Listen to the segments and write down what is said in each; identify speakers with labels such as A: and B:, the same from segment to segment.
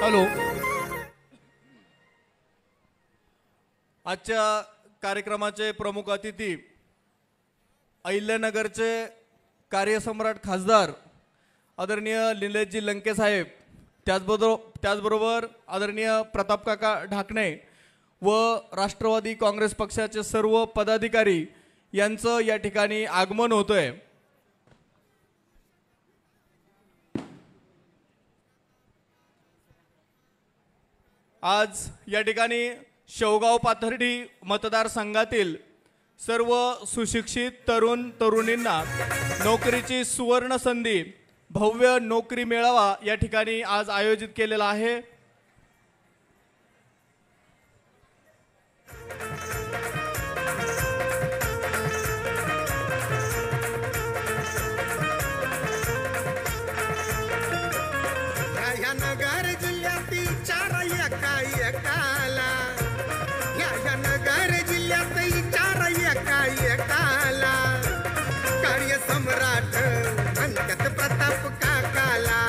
A: Hello. आजच्या कार्यक्रमाचे प्रमुख अतिथी अहिल्यानगरचे कार्यसम्राट खासदार आदरणीय निलेशजी लंके साहेब, त्याचबरोबर आदरणीय प्रतापकाका ढाकणे व राष्ट्रवादी काँग्रेस पक्षाचे सर्व पदाधिकारी यांचं या ठिकाणी आगमन होतंय. आज या ठिकाणी शेवगाव पाथर्डी मतदारसंघातील सर्व सुशिक्षित तरुण तरुणींना नोकरीची सुवर्ण संधी भव्य नोकरी मेळावा या ठिकाणी आज आयोजित केलेला आहे.
B: नगर जिल्ह्यातील चार एकाला नगर जिल्ह्यातही चार एकाला कार्यसम्राट म्हणतात प्रताप काकाला,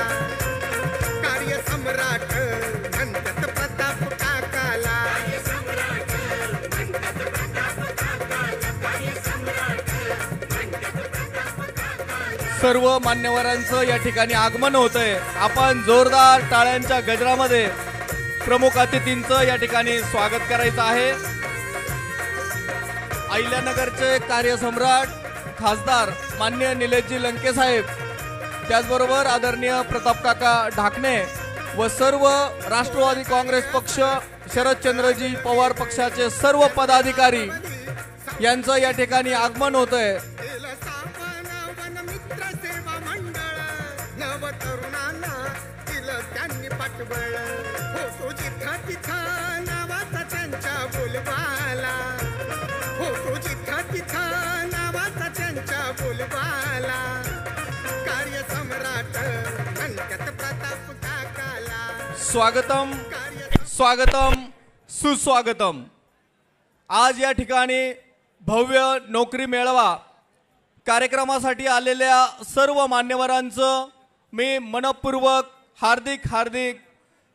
B: कार्यसम्राट म्हणतात प्रताप काकाला.
A: सर्व मान्यवरांचं या ठिकाणी आगमन होतंय. आपण जोरदार टाळ्यांच्या गजरामध्ये प्रमुख अतिथींचं या ठिकाणी स्वागत करायचं आहे. अहिल्यानगरचे कार्यसम्राट खासदार माननीय निलेशजी लंके साहेब, त्याचबरोबर आदरणीय प्रतापकाका ढाकणे व सर्व राष्ट्रवादी काँग्रेस पक्ष शरदचंद्रजी पवार पक्षाचे सर्व पदाधिकारी यांचं या ठिकाणी आगमन होतंय.
B: त्यांनी पाठबळ होतो जिथं तिथं नावाचा त्यांच्या बोलबाला, होतो जिथं तिथं नावाचा त्यांच्या बोलबाला. कार्यसम्राट म्हणतात प्रताप काकाला.
A: स्वागतम स्वागतम सुस्वागतम. आज या ठिकाणी भव्य नोकरी मेळावा कार्यक्रमासाठी आलेल्या सर्व मान्यवरांचं मी मनपूर्वक हार्दिक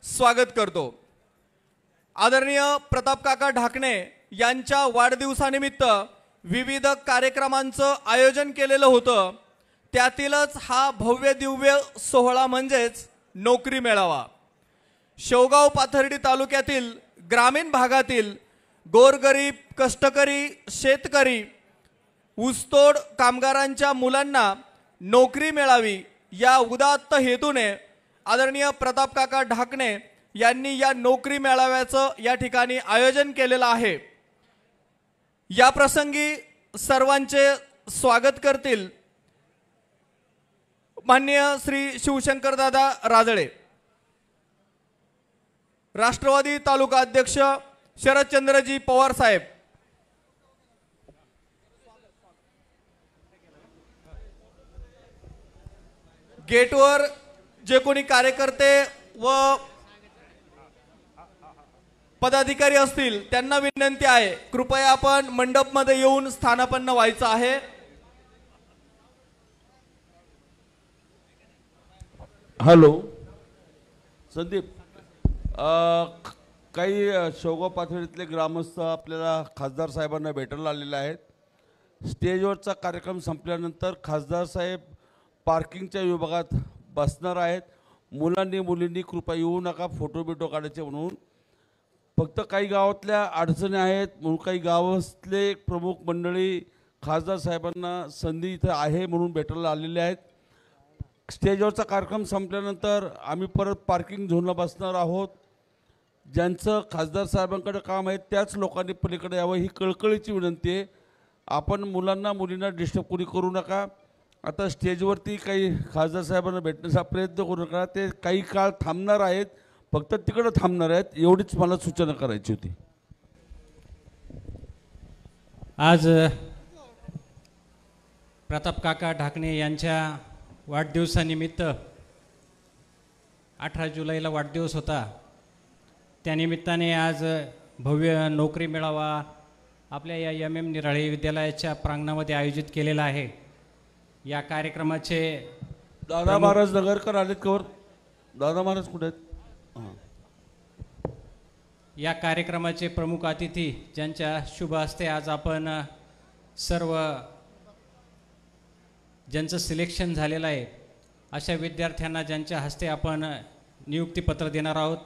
A: स्वागत करतो. आदरणीय प्रतापकाका ढाकणे यांच्या वाढदिवसानिमित्त विविध कार्यक्रमांचं आयोजन केलेलं होतं. त्यातीलच हा भव्य दिव्य सोहळा म्हणजेच नोकरी मेळावा. शेवगाव पाथर्डी तालुक्यातील ग्रामीण भागातील गोरगरीब कष्टकरी शेतकरी ऊसतोड कामगारांच्या मुलांना नोकरी मिळावी या उदात्त हेतूने आदरणीय प्रतापकाका ढाकणे यांनी या नोकरी मेळाव्याचं या ठिकाणी आयोजन केलेलं आहे. या प्रसंगी सर्वांचे स्वागत करतील माननीय श्री शिवशंकरदादा राजळे, राष्ट्रवादी तालुका अध्यक्ष शरदचंद्रजी पवार साहेब, गेटवर जे कोणी कार्यकर्ते व पदाधिकारी असतील त्यांना विनंती आहे, कृपया आपण मंडपमध्ये येऊन स्थानापन्न व्हायचं आहे.
C: हॅलो संदीप, काही शेवगाव पाथर्डीतले ग्रामस्थ आपल्याला खासदार साहेबांना भेटायला आलेले आहेत. स्टेजवरचा कार्यक्रम संपल्यानंतर खासदार साहेब पार्किंगच्या विभागात बसणार आहेत. मुलांनी मुलींनी कृपया येऊ नका फोटो बिटो काढायचे म्हणून. फक्त काही गावातल्या अडचणी आहेत म्हणून काही गावातले प्रमुख मंडळी खासदार साहेबांना संधी इथं आहे म्हणून भेटायला आलेले आहेत. स्टेजवरचा कार्यक्रम संपल्यानंतर आम्ही परत पार्किंग झोनला बसणार आहोत. ज्यांचं खासदार साहेबांकडे काम आहे त्याच लोकांनी पलीकडे यावं ही कळकळीची विनंती आहे. आपण मुलांना मुलींना डिस्टर्ब कोणी करू नका. आता स्टेजवरती काही खासदार साहेबांना भेटण्याचा प्रयत्न करू नका. ते काही काळ थांबणार आहेत, फक्त तिकडं थांबणार आहेत, एवढीच मला सूचना करायची होती.
D: आज प्रतापकाका ढाकणे यांच्या वाढदिवसानिमित्त 18 जुलैला वाढदिवस होता. त्यानिमित्ताने आज भव्य नोकरी मेळावा आपल्या या MM निराळे विद्यालयाच्या प्रांगणामध्ये आयोजित केलेला आहे. या कार्यक्रमाचे
C: दादा महाराज नगरकर आलेत कवर. दादा महाराज कुठे आहेत?
D: या कार्यक्रमाचे प्रमुख अतिथी ज्यांच्या शुभ हस्ते आज आपण सर्व ज्यांचं सिलेक्शन झालेलं आहे अशा विद्यार्थ्यांना ज्यांच्या हस्ते आपण नियुक्तीपत्र देणार आहोत,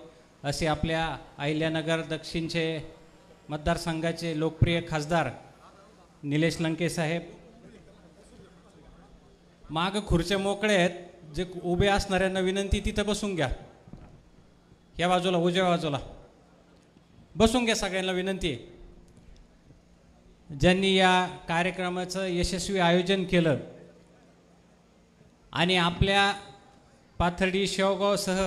D: असे आपल्या अहिल्यानगर दक्षिणचे मतदारसंघाचे लोकप्रिय खासदार निलेश लंके साहेब. माग खुर्च्या मोकळे आहेत, जे उभे असणाऱ्यांना विनंती तिथं बसून घ्या. या बाजूला उजव्या बाजूला बसून घ्या, सगळ्यांना विनंती आहे. ज्यांनी या कार्यक्रमाचं यशस्वी आयोजन केलं आणि आपल्या पाथर्डी शेवगावसह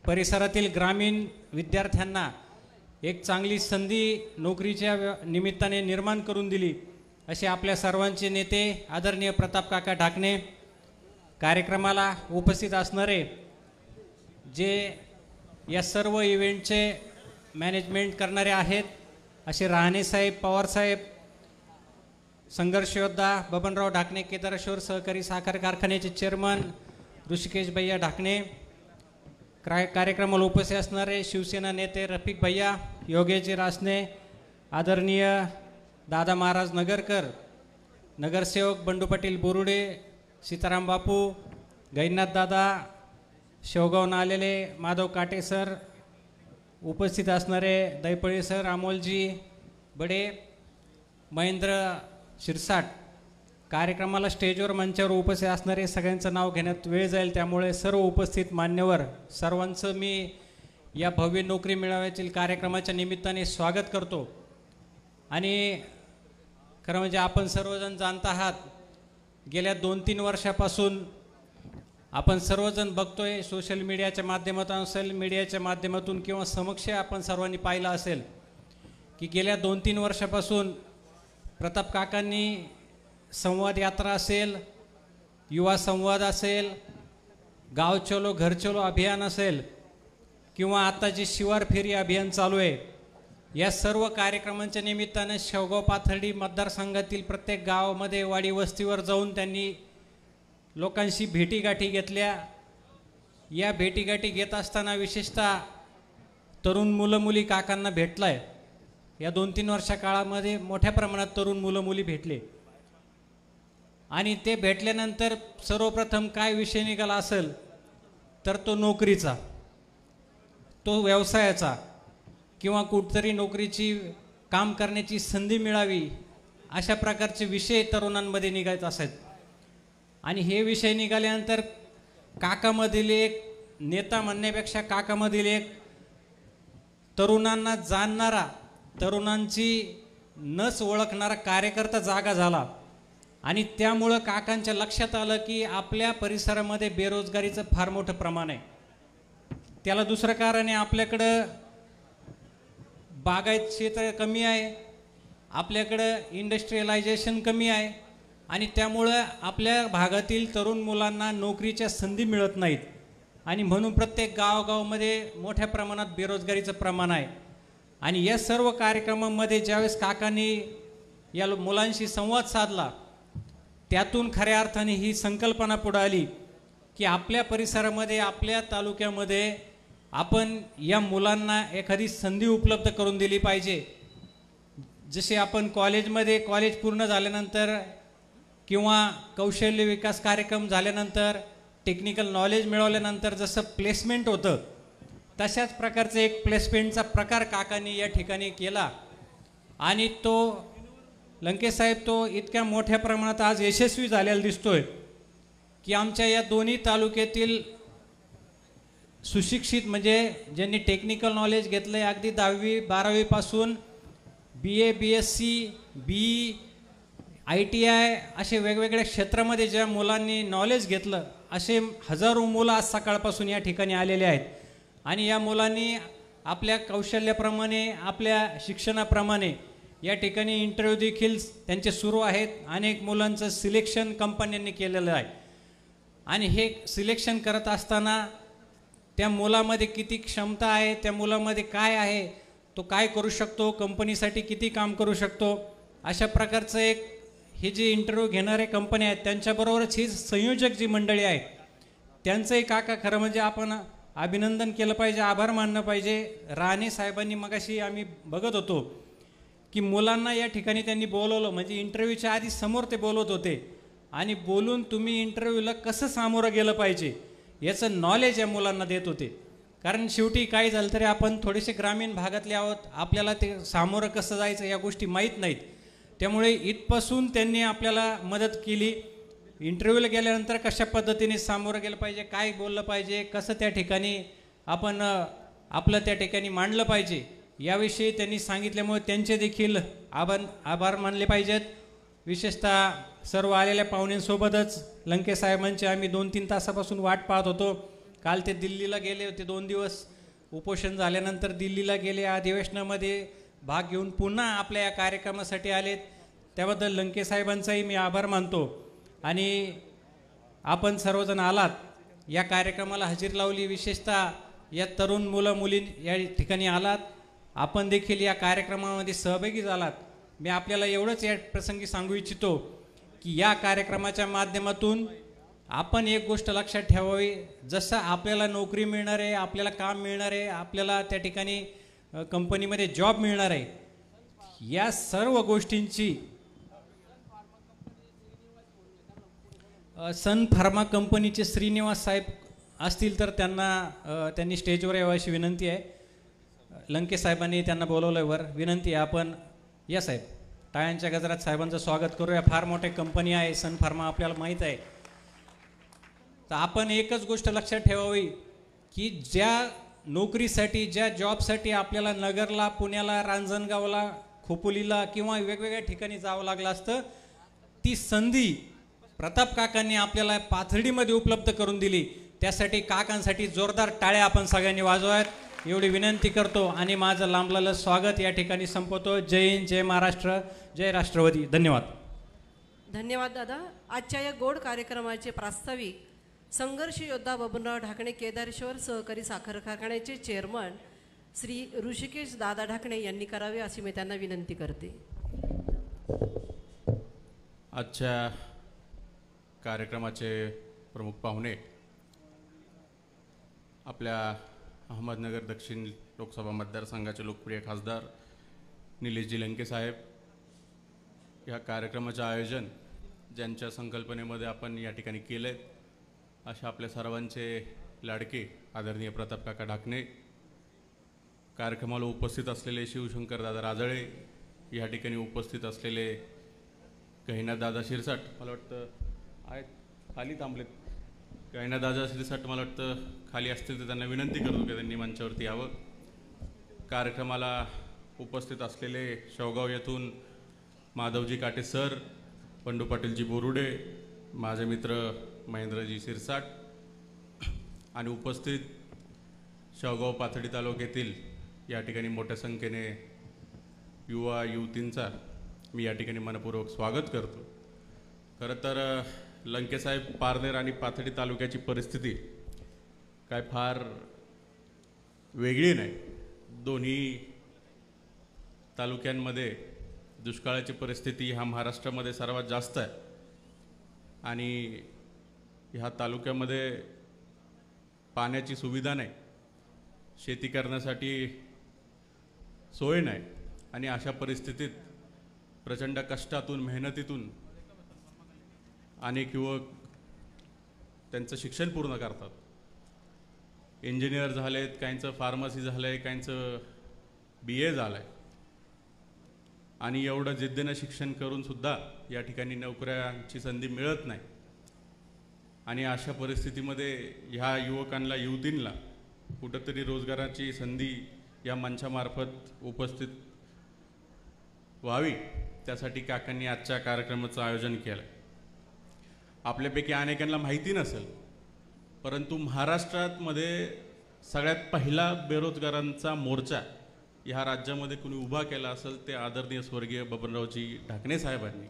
D: परिसरातील ग्रामीण विद्यार्थ्यांना एक चांगली संधी नोकरीच्या निमित्ताने निर्माण करून दिली, असे आपल्या सर्वांचे नेते आदरणीय प्रताप काका ढाकणे. कार्यक्रमाला उपस्थित असणारे जे या सर्व इव्हेंटचे मॅनेजमेंट करणारे आहेत असे राहणे साहेब, पवार साहेब, संघर्ष योद्धा बबनराव ढाकणे, केदारेश्वर सहकारी साखर कारखान्याचे चेअरमन ऋषिकेश भैया ढाकणे. कार्यक्रमाला उपस्थित असणारे शिवसेना नेते रफिक भैया, योगेश रासने, आदरणीय दादा महाराज नगरकर, नगरसेवक बंडू पाटील बोरुडे, सीताराम बापू, गैनाथ दादा, शेवगावनं आलेले माधव काटे सर, उपस्थित असणारे दैपळे सर, अमोलजी बडे, महेंद्र शिरसाट. कार्यक्रमाला स्टेजवर मंचावर उपस्थित असणारे सगळ्यांचं नाव घेण्यात वेळ जाईल, त्यामुळे सर्व उपस्थित मान्यवर सर्वांचं मी या भव्य नोकरी मेळाव्यातील कार्यक्रमाच्या निमित्ताने स्वागत करतो. आणि खरं म्हणजे आपण सर्वजण जाणत आहात, गेल्या 2-3 वर्षापासून आपण सर्वजण बघतोय, सोशल मीडियाच्या माध्यमातून असेल, मीडियाच्या माध्यमातून किंवा समक्ष आपण सर्वांनी पाहिलं असेल की गेल्या 2-3 वर्षापासून प्रताप काकांनी संवाद यात्रा असेल, युवा संवाद असेल, गाव चलो घर चलो अभियान असेल किंवा आता जे शिवार फेरी अभियान चालू आहे, या सर्व कार्यक्रमांच्या निमित्तानं शेवगाव पाथर्डी मतदारसंघातील प्रत्येक गावामध्ये वाडी वस्तीवर जाऊन त्यांनी लोकांशी भेटीगाठी घेतल्या. या भेटीगाठी घेत असताना विशेषतः तरुण मुलं मुली काकांना भेटलाय. या 2-3 वर्षा काळामध्ये मोठ्या प्रमाणात तरुण मुलं मुली भेटले आणि ते भेटल्यानंतर सर्वप्रथम काय विषय निघाला असेल तर तो नोकरीचा, तो व्यवसायाचा किंवा कुठतरी नोकरीची काम करण्याची संधी मिळावी, अशा प्रकारचे विषय तरुणांमध्ये निघायचे असतात. आणि हे विषय निघाल्यानंतर काकामधील एक नेता म्हणण्यापेक्षा काकामधील एक तरुणांना जाणणारा, तरुणांची नस ओळखणारा कार्यकर्ता जागा झाला. आणि त्यामुळं काकांच्या लक्षात आलं की आपल्या परिसरामध्ये बेरोजगारीचं फार मोठं प्रमाण आहे. त्याला दुसरं कारण आहे, आपल्याकडं बागायत क्षेत्र कमी आहे, आपल्याकडं इंडस्ट्रियलायझेशन कमी आहे आणि त्यामुळं आपल्या भागातील तरुण मुलांना नोकरीच्या संधी मिळत नाहीत आणि म्हणून प्रत्येक गावागावामध्ये मोठ्या प्रमाणात बेरोजगारीचं प्रमाण आहे. आणि या सर्व कार्यक्रमांमध्ये ज्यावेळेस काकांनी या मुलांशी संवाद साधला, त्यातून खऱ्या अर्थाने ही संकल्पना पुढे आली की आपल्या परिसरामध्ये, आपल्या तालुक्यामध्ये आपण या मुलांना एखादी संधी उपलब्ध करून दिली पाहिजे. जसे आपण कॉलेजमध्ये, कॉलेज पूर्ण झाल्यानंतर किंवा कौशल्य विकास कार्यक्रम झाल्यानंतर, टेक्निकल नॉलेज मिळवल्यानंतर जसं प्लेसमेंट होतं, तशाच प्रकारचे एक प्लेसमेंटचा प्रकार काकांनी या ठिकाणी केला. आणि तो लंकेसाहेब तो इतक्या मोठ्या प्रमाणात आज यशस्वी झालेला दिसतोय की आमच्या या दोन्ही तालुक्यातील सुशिक्षित, म्हणजे ज्यांनी टेक्निकल नॉलेज घेतलं आहे, अगदी 10वी-12वी पासून BA, BSc, BE, ITI असे वेगवेगळ्या क्षेत्रामध्ये ज्या मुलांनी नॉलेज घेतलं, असे हजारो मुलं आज सकाळपासून या ठिकाणी आलेले आहेत. आणि या मुलांनी आपल्या कौशल्याप्रमाणे, आपल्या शिक्षणाप्रमाणे या ठिकाणी इंटरव्ह्यू देखील त्यांचे सुरू आहेत. अनेक मुलांचं सिलेक्शन कंपन्यांनी केलेलं आहे आणि हे सिलेक्शन करत असताना त्या मुलामध्ये किती क्षमता आहे, त्या मुलामध्ये काय आहे, तो काय करू शकतो, कंपनीसाठी किती काम करू शकतो, अशा प्रकारचं एक हे जे इंटरव्ह्यू घेणारे कंपन्या आहेत त्यांच्याबरोबरच ही संयोजक जी मंडळी आहेत त्यांचंही काका खरं म्हणजे आपण अभिनंदन केलं पाहिजे, आभार मानलं पाहिजे. राणे साहेबांनी मगाशी आम्ही बघत होतो की मुलांना या ठिकाणी त्यांनी बोलवलं, म्हणजे इंटरव्ह्यूच्या आधी समोर ते बोलवत होते आणि बोलून तुम्ही इंटरव्ह्यूला कसं सामोरं गेलं पाहिजे याचं नॉलेज या मुलांना देत होते. कारण शेवटी काय झालं तरी आपण थोडेसे ग्रामीण भागातले आहोत, आपल्याला ते सामोरं कसं जायचं या गोष्टी माहीत नाहीत. त्यामुळे इथपासून त्यांनी आपल्याला मदत केली. इंटरव्ह्यूला गेल्यानंतर कशा पद्धतीने सामोरं गेलं पाहिजे, काय बोललं पाहिजे, कसं त्या ठिकाणी आपण आपलं त्या ठिकाणी मांडलं पाहिजे याविषयी त्यांनी सांगितल्यामुळे त्यांचे देखील आभार मानले पाहिजेत. विशेषतः सर्व आलेल्या पाहुण्यांसोबतच लंके साहेबांची आम्ही 2-3 तासापासून वाट पाहत होतो. काल ते दिल्लीला गेले होते, 2 दिवस उपोषण झाल्यानंतर दिल्लीला गेले, अधिवेशनामध्ये भाग घेऊन पुन्हा आपल्या या कार्यक्रमासाठी आलेत. त्याबद्दल लंके साहेबांचाही मी आभार मानतो. आणि आपण सर्वजण आलात, या कार्यक्रमाला हजेरी लावली, विशेषतः या तरुण मुलं मुली या ठिकाणी आलात, आपण देखील या कार्यक्रमामध्ये सहभागी झालात. मी आपल्याला एवढंच या प्रसंगी सांगू इच्छितो की या कार्यक्रमाच्या माध्यमातून आपण एक गोष्ट लक्षात ठेवावी, जसं आपल्याला नोकरी मिळणार आहे, आपल्याला काम मिळणार आहे, आपल्याला त्या ठिकाणी कंपनीमध्ये जॉब मिळणार आहे, या सर्व गोष्टींची सन फार्मा कंपनीचे श्रीनिवास साहेब असतील तर त्यांनी स्टेजवर यावं अशी विनंती आहे. लंके साहेबांनी त्यांना बोलवलं वर, विनंती आहे आपण या साहेब. टाळ्यांच्या गजरात साहेबांचं स्वागत करूया. फार मोठी कंपनी आहे सन फार्मा, आपल्याला माहीत आहे. तर आपण एकच गोष्ट लक्षात ठेवावी की ज्या नोकरीसाठी, ज्या जॉबसाठी आपल्याला नगरला, पुण्याला, रांजणगावला, खोपोलीला किंवा वेगवेगळ्या ठिकाणी जावं लागलं असतं, ती संधी प्रताप काकांनी आपल्याला पाथर्डीमध्ये उपलब्ध करून दिली. त्यासाठी काकांसाठी जोरदार टाळ्या आपण सगळ्यांनी वाजवायत एवढी विनंती करतो आणि माझं लांबलेलं स्वागत या ठिकाणी संपवतो. जय हिंद, जय महाराष्ट्र, जय राष्ट्रवादी. धन्यवाद.
E: धन्यवाद दादा. आजच्या या गोड कार्यक्रमाचे प्रास्ताविक संघर्ष योद्धा बबनराव ढाकणे, केदारेश्वर सहकारी साखर कारखान्याचे चेअरमन श्री ऋषिकेश दादा ढाकणे यांनी करावे अशी मी त्यांना विनंती करते.
F: आजच्या कार्यक्रमाचे प्रमुख पाहुणे आपल्या अहमदनगर दक्षिण लोकसभा मतदारसंघाचे लोकप्रिय खासदार निलेशजी लंके साहेब. या कार्यक्रमाचे आयोजन ज्यांच्या संकल्पनेमध्ये आपण या ठिकाणी केले अशा आपल्या सर्वांचे लाडके आदरणीय प्रताप काका ढाकणे, कार्यक्रमाला उपस्थित असलेले शिवशंकर दादा राजळे, या ठिकाणी उपस्थित असलेले गहिनाथ दादा शिरसाट, मला वाटतं आहेत खाली थांबलेत, गहिनाथ दादा शिरसाट मला वाटतं खाली असतील तर त्यांना विनंती करतो की त्यांनी मंचावरती यावं. कार्यक्रमाला उपस्थित असलेले शेवगाव येथून माधवजी काटे सर, बंडू पाटीलजी बोरुडे, माझे मित्र महेंद्रजी शिरसाट आणि उपस्थित शेवगाव पाथर्डी तालुक्यातील या ठिकाणी मोठ्या संख्येने युवा युवतींचा मी या ठिकाणी मनपूर्वक स्वागत करतो. खरं तर लंकेसाहेब, पारनेर आणि पाथर्डी तालुक्याची परिस्थिती काय फार वेगळी नाही. दोन्ही तालुक्यांमध्ये दुष्काळाची परिस्थिती ह्या महाराष्ट्रामध्ये सर्वात जास्त आहे आणि ह्या तालुक्यामध्ये पाण्याची सुविधा नाही, शेती करण्यासाठी सोय नाही आणि अशा परिस्थितीत प्रचंड कष्टातून, मेहनतीतून अनेक युवक त्यांचं शिक्षण पूर्ण करतात. इंजिनियर झालेत, काहींचं फार्मसी झालं आहे, काहींचं BA झालं आहे आणि एवढं जिद्दीनं शिक्षण करूनसुद्धा या ठिकाणी नोकऱ्यांची संधी मिळत नाही. आणि अशा परिस्थितीमध्ये ह्या युवकांना, युवतींना कुठंतरी रोजगाराची संधी या मंचामार्फत उपस्थित व्हावी, त्यासाठी काकांनी आजच्या कार्यक्रमाचं आयोजन केलं. आपल्यापैकी अनेकांना माहिती नसेल, परंतु महाराष्ट्रामध्ये सगळ्यात पहिला बेरोजगारांचा मोर्चा ह्या राज्यामध्ये कुणी उभा केला असेल ते आदरणीय स्वर्गीय बबनरावजी ढाकणे साहेबांनी.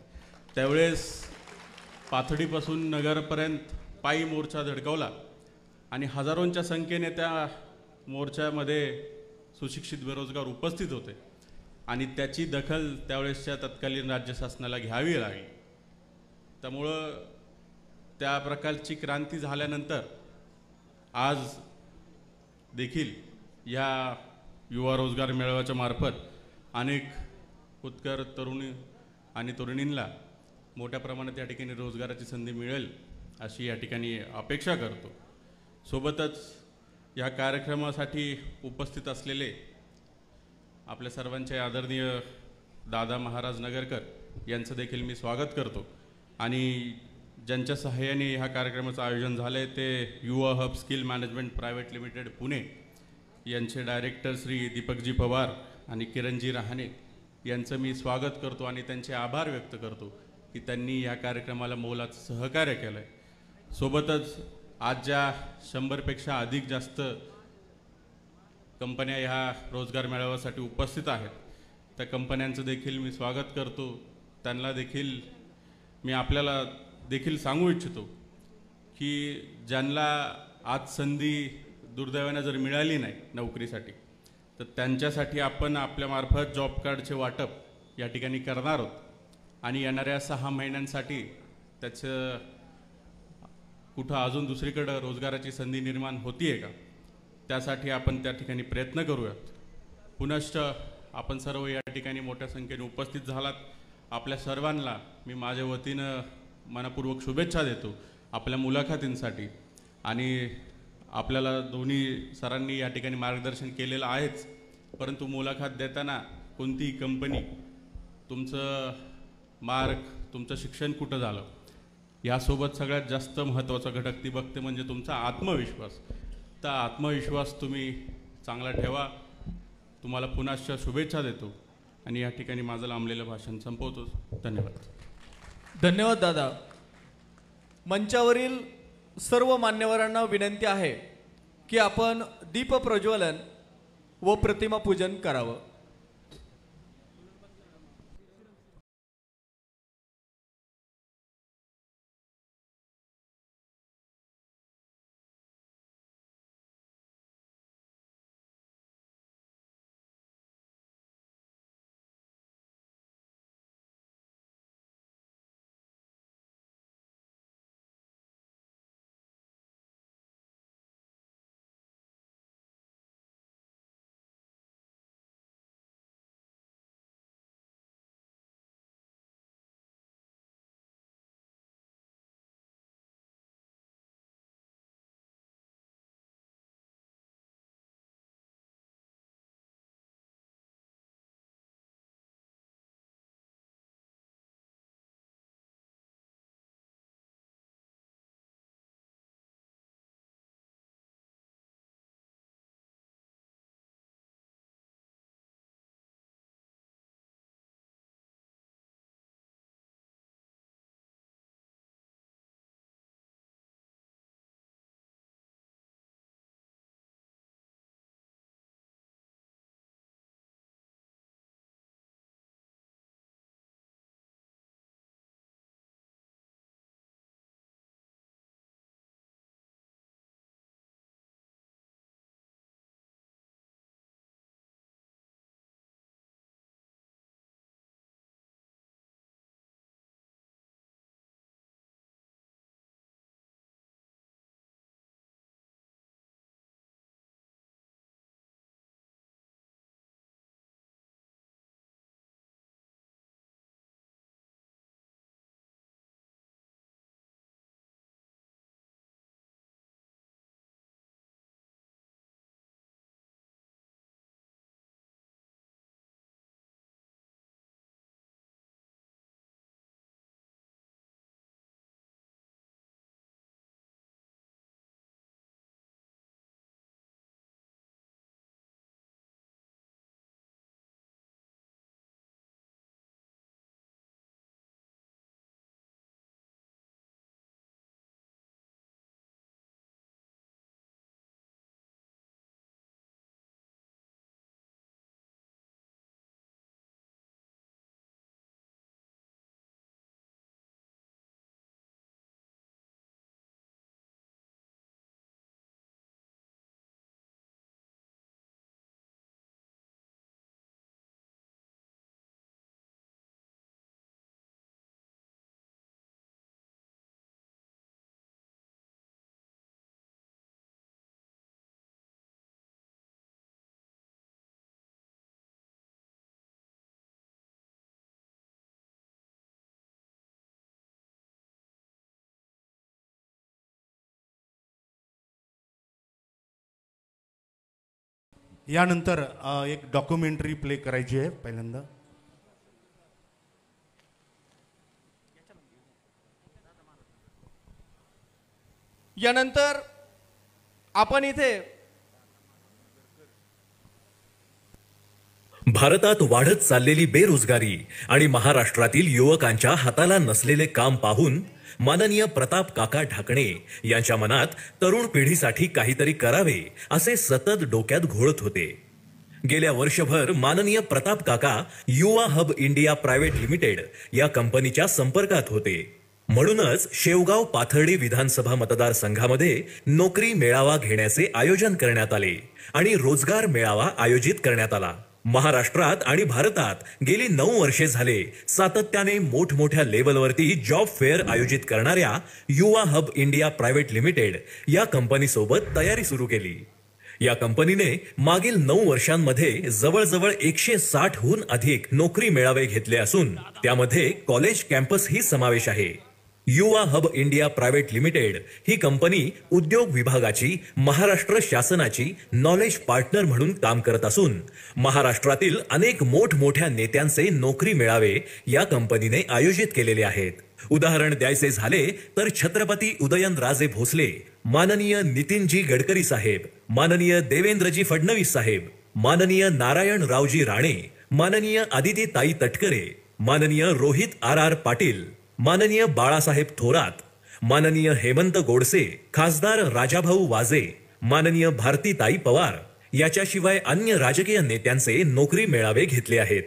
F: त्यावेळेस पाथर्डीपासून नगरपर्यंत पायी मोर्चा धडकवला आणि हजारोंच्या संख्येने त्या मोर्चामध्ये सुशिक्षित बेरोजगार उपस्थित होते आणि त्याची दखल त्यावेळेसच्या तत्कालीन राज्य शासनाला घ्यावी लागली. त्यामुळं त्या प्रकारची क्रांती झाल्यानंतर आज देखील या युवा रोजगार मेळाव्याच्या मार्फत अनेक उत्कर तरुणी आणि तरुणींना मोठ्या प्रमाणात या ठिकाणी रोजगाराची संधी मिळेल अशी या ठिकाणी अपेक्षा करतो. सोबतच या कार्यक्रमासाठी उपस्थित असलेले आपल्या सर्वांचे आदरणीय दादा महाराज नगरकर यांचं देखील मी स्वागत करतो. आणि ज्यांच्या सहाय्याने ह्या कार्यक्रमाचं आयोजन झालं आहे ते युवा hub skill management private limited Pune यांचे डायरेक्टर श्री दीपकजी पवार आणि किरणजी रहाणे यांचं मी स्वागत करतो आणि त्यांचे आभार व्यक्त करतो की त्यांनी या कार्यक्रमाला मोलाचं सहकार्य केलं आहे. सोबतच आज ज्या 100पेक्षा अधिक जास्त कंपन्या ह्या रोजगार मेळाव्यासाठी उपस्थित आहेत त्या कंपन्यांचं देखील मी स्वागत करतो. त्यांना देखील मी आपल्याला देखील सांगू इच्छितो की ज्यांना आज संधी दुर्दैवाने जर मिळाली नाही नोकरीसाठी तर त्यांच्यासाठी आपण आपल्यामार्फत जॉब कार्डचे वाटप या ठिकाणी करणार आहोत. आणि येणाऱ्या 6 महिन्यांसाठी त्याचं कुठं अजून दुसरीकडं रोजगाराची संधी निर्माण होती आहे का त्यासाठी आपण त्या ठिकाणी प्रयत्न करूयात. पुनश्च आपण सर्व या ठिकाणी मोठ्या संख्येने उपस्थित झालात. आपल्या सर्वांना मी माझ्या वतीनं मनपूर्वक शुभेच्छा देतो आपल्या मुलाखतींसाठी. आणि आपल्याला दोन्ही सरांनी या ठिकाणी मार्गदर्शन केलेलं आहेच, परंतु मुलाखत देताना कोणतीही कंपनी तुमचं मार्क तुमचं शिक्षण कुठं झालं यासोबत सगळ्यात जास्त महत्त्वाचा घटक ती बघते म्हणजे तुमचा आत्मविश्वास. तर आत्मविश्वास तुम्ही चांगला ठेवा. तुम्हाला पुन्हा शुभेच्छा देतो आणि या ठिकाणी माझं लांबलेलं भाषण संपवतो. धन्यवाद.
A: धन्यवाद दादा. मंचावरील सर्व मान्यवरांना विनंती आहे की आपण दीप प्रज्वलन व प्रतिमा पूजन करावं.
G: यानंतर एक डॉक्युमेंटरी प्ले करायची आहे पहिल्यांदा.
A: यानंतर आपण इथे
H: भारतात वाढत चाललेली बेरोजगारी आणि महाराष्ट्रातील युवकांच्या हाताला नसलेले काम पाहून माननीय प्रताप काका ढाकणे यांच्या मनात तरुण पिढीसाठी काहीतरी करावे असे सतत डोक्यात घोळत होते. गेल्या वर्षभर माननीय प्रताप काका युवा हब इंडिया प्रायव्हेट लिमिटेड या कंपनीच्या संपर्कात होते. म्हणूनच शेवगाव पाथर्डी विधानसभा मतदारसंघामध्ये नोकरी मेळावा घेण्याचे आयोजन करण्यात आले आणि रोजगार मेळावा आयोजित करण्यात आला. महाराष्ट्रात आणि भारतात गेली 9 वर्षे झाले सातत्याने मोठमोठ्या लेवलवरती जॉब फेअर आयोजित करणाऱ्या युवा हब इंडिया प्रायव्हेट लिमिटेड या कंपनीसोबत तयारी सुरू केली. या कंपनीने मागील 9 वर्षांमध्ये जवळजवळ 160हून अधिक नोकरी मेळावे घेतले असून त्यामध्ये कॉलेज कॅम्पसही समावेश आहे. युवा हब इंडिया प्रायव्हेट लिमिटेड ही कंपनी उद्योग विभागाची महाराष्ट्र शासनाची नॉलेज पार्टनर म्हणून काम करत असून महाराष्ट्रातील अनेक मोठमोठ्या नेत्यांचे नोकरी मेळावे या कंपनीने आयोजित केलेले आहेत. उदाहरण द्यायचे झाले तर छत्रपती उदयनराजे भोसले, माननीय नितीनजी गडकरी साहेब, माननीय देवेंद्रजी फडणवीस साहेब, माननीय नारायणरावजी राणे, माननीय आदितीताई तटकरे, माननीय रोहित आर पाटील, माननीय बाळासाहेब थोरात, माननीय हेमंत गोडसे, खासदार राजाभाऊ वाजे, माननीय भारतीताई पवार याच्याशिवाय अन्य राजकीय नेत्यांचे नोकरी मेळावे घेतले आहेत.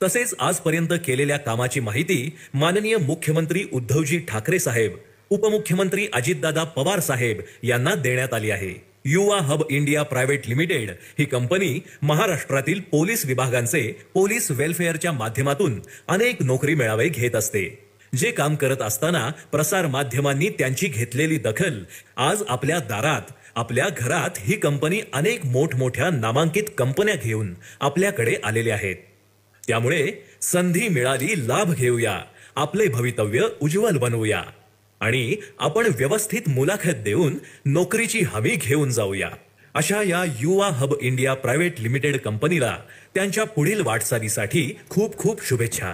H: तसेच आजपर्यंत केलेल्या कामाची माहिती माननीय मुख्यमंत्री उद्धवजी ठाकरे साहेब, उपमुख्यमंत्री अजितदादा पवार साहेब यांना देण्यात आली आहे. युवा हब इंडिया प्रायव्हेट लिमिटेड ही कंपनी महाराष्ट्रातील पोलीस विभागांचे पोलीस वेलफेअरच्या माध्यमातून अनेक नोकरी मेळावे घेत असते. जे काम करत असताना प्रसार माध्यमांनी त्यांची घेतलेली दखल आज आपल्या दारात, आपल्या घरात ही कंपनी अनेक मोठमोठ्या नामांकित कंपन्या घेऊन आपल्याकडे आलेल्या आहेत. त्यामुळे संधी मिळाली लाभ घेऊया, आपले भवितव्य उज्ज्वल बनवूया आणि आपण व्यवस्थित मुलाखत देऊन नोकरीची हमी घेऊन जाऊया. अशा या युवा हब इंडिया प्रायव्हेट लिमिटेड कंपनीला त्यांच्या पुढील वाटचालीसाठी खूप खूप शुभेच्छा.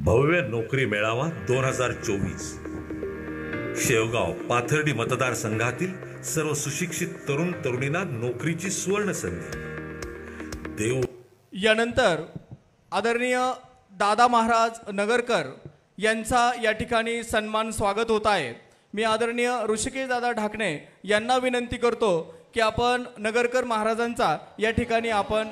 I: भव्य नोकरी मेळावा 2024. शेवगाव पाथर्डी मतदारसंघातील सर्व सुशिक्षित तरुण तरुणींना नोकरीची सुवर्ण संधी. देव
A: यानंतर आदरणीय दादा महाराज नगरकर यांचा या ठिकाणी सन्मान स्वागत होत आहे. मी आदरणीय ऋषिकेश दादा ढाकणे यांना विनंती करतो की आपण नगरकर महाराजांचा या ठिकाणी आपण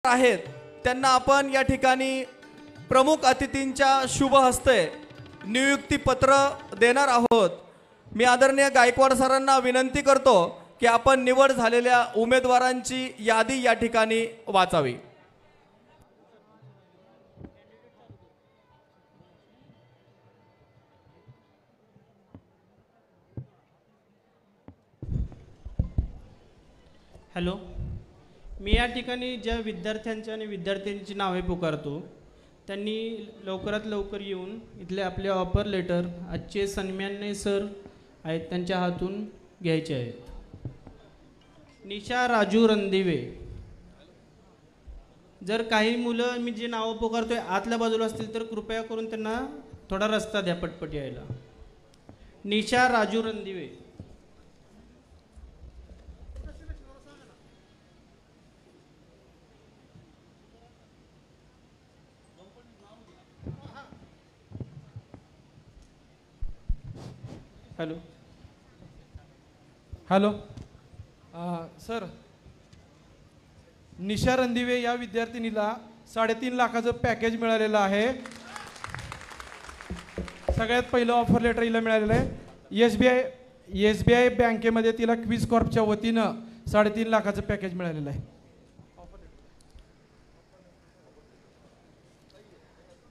A: आहेत त्यांना आपण या ठिकाणी प्रमुख अतिथींच्या शुभ हस्ते नियुक्ती पत्र देणार आहोत. मी आदरणीय गायकवाड सरांना विनंती करतो की आपण निवड झालेल्या उमेदवारांची यादी या ठिकाणी वाचावी.
J: हॅलो, मी या ठिकाणी ज्या विद्यार्थ्यांची आणि विद्यार्थ्यांची नावे पुकारतो त्यांनी लवकरात लवकर येऊन इथले आपले ऑफर लेटर आजचे सन्माननीय सर आहेत त्यांच्या हातून घ्यायचे आहेत. निशा राजू रणदिवे. जर काही मुलं मी जे नावं पुकारतोय आतल्या बाजूला असतील तर कृपया करून त्यांना थोडा रस्ता द्या पटपट यायला. Nisha Raju Randive. Hello
K: hello sir, Nisha Randive या विद्यार्थिनीला 3.5 लाखाचं पॅकेज मिळालेलं आहे. सगळ्यात पहिलं ऑफर लेटर हिला मिळालेलं आहे. SBI बँकेमध्ये तिला क्विज कॉर्पच्या वतीनं 3.5 लाखाचं पॅकेज मिळालेलं आहे.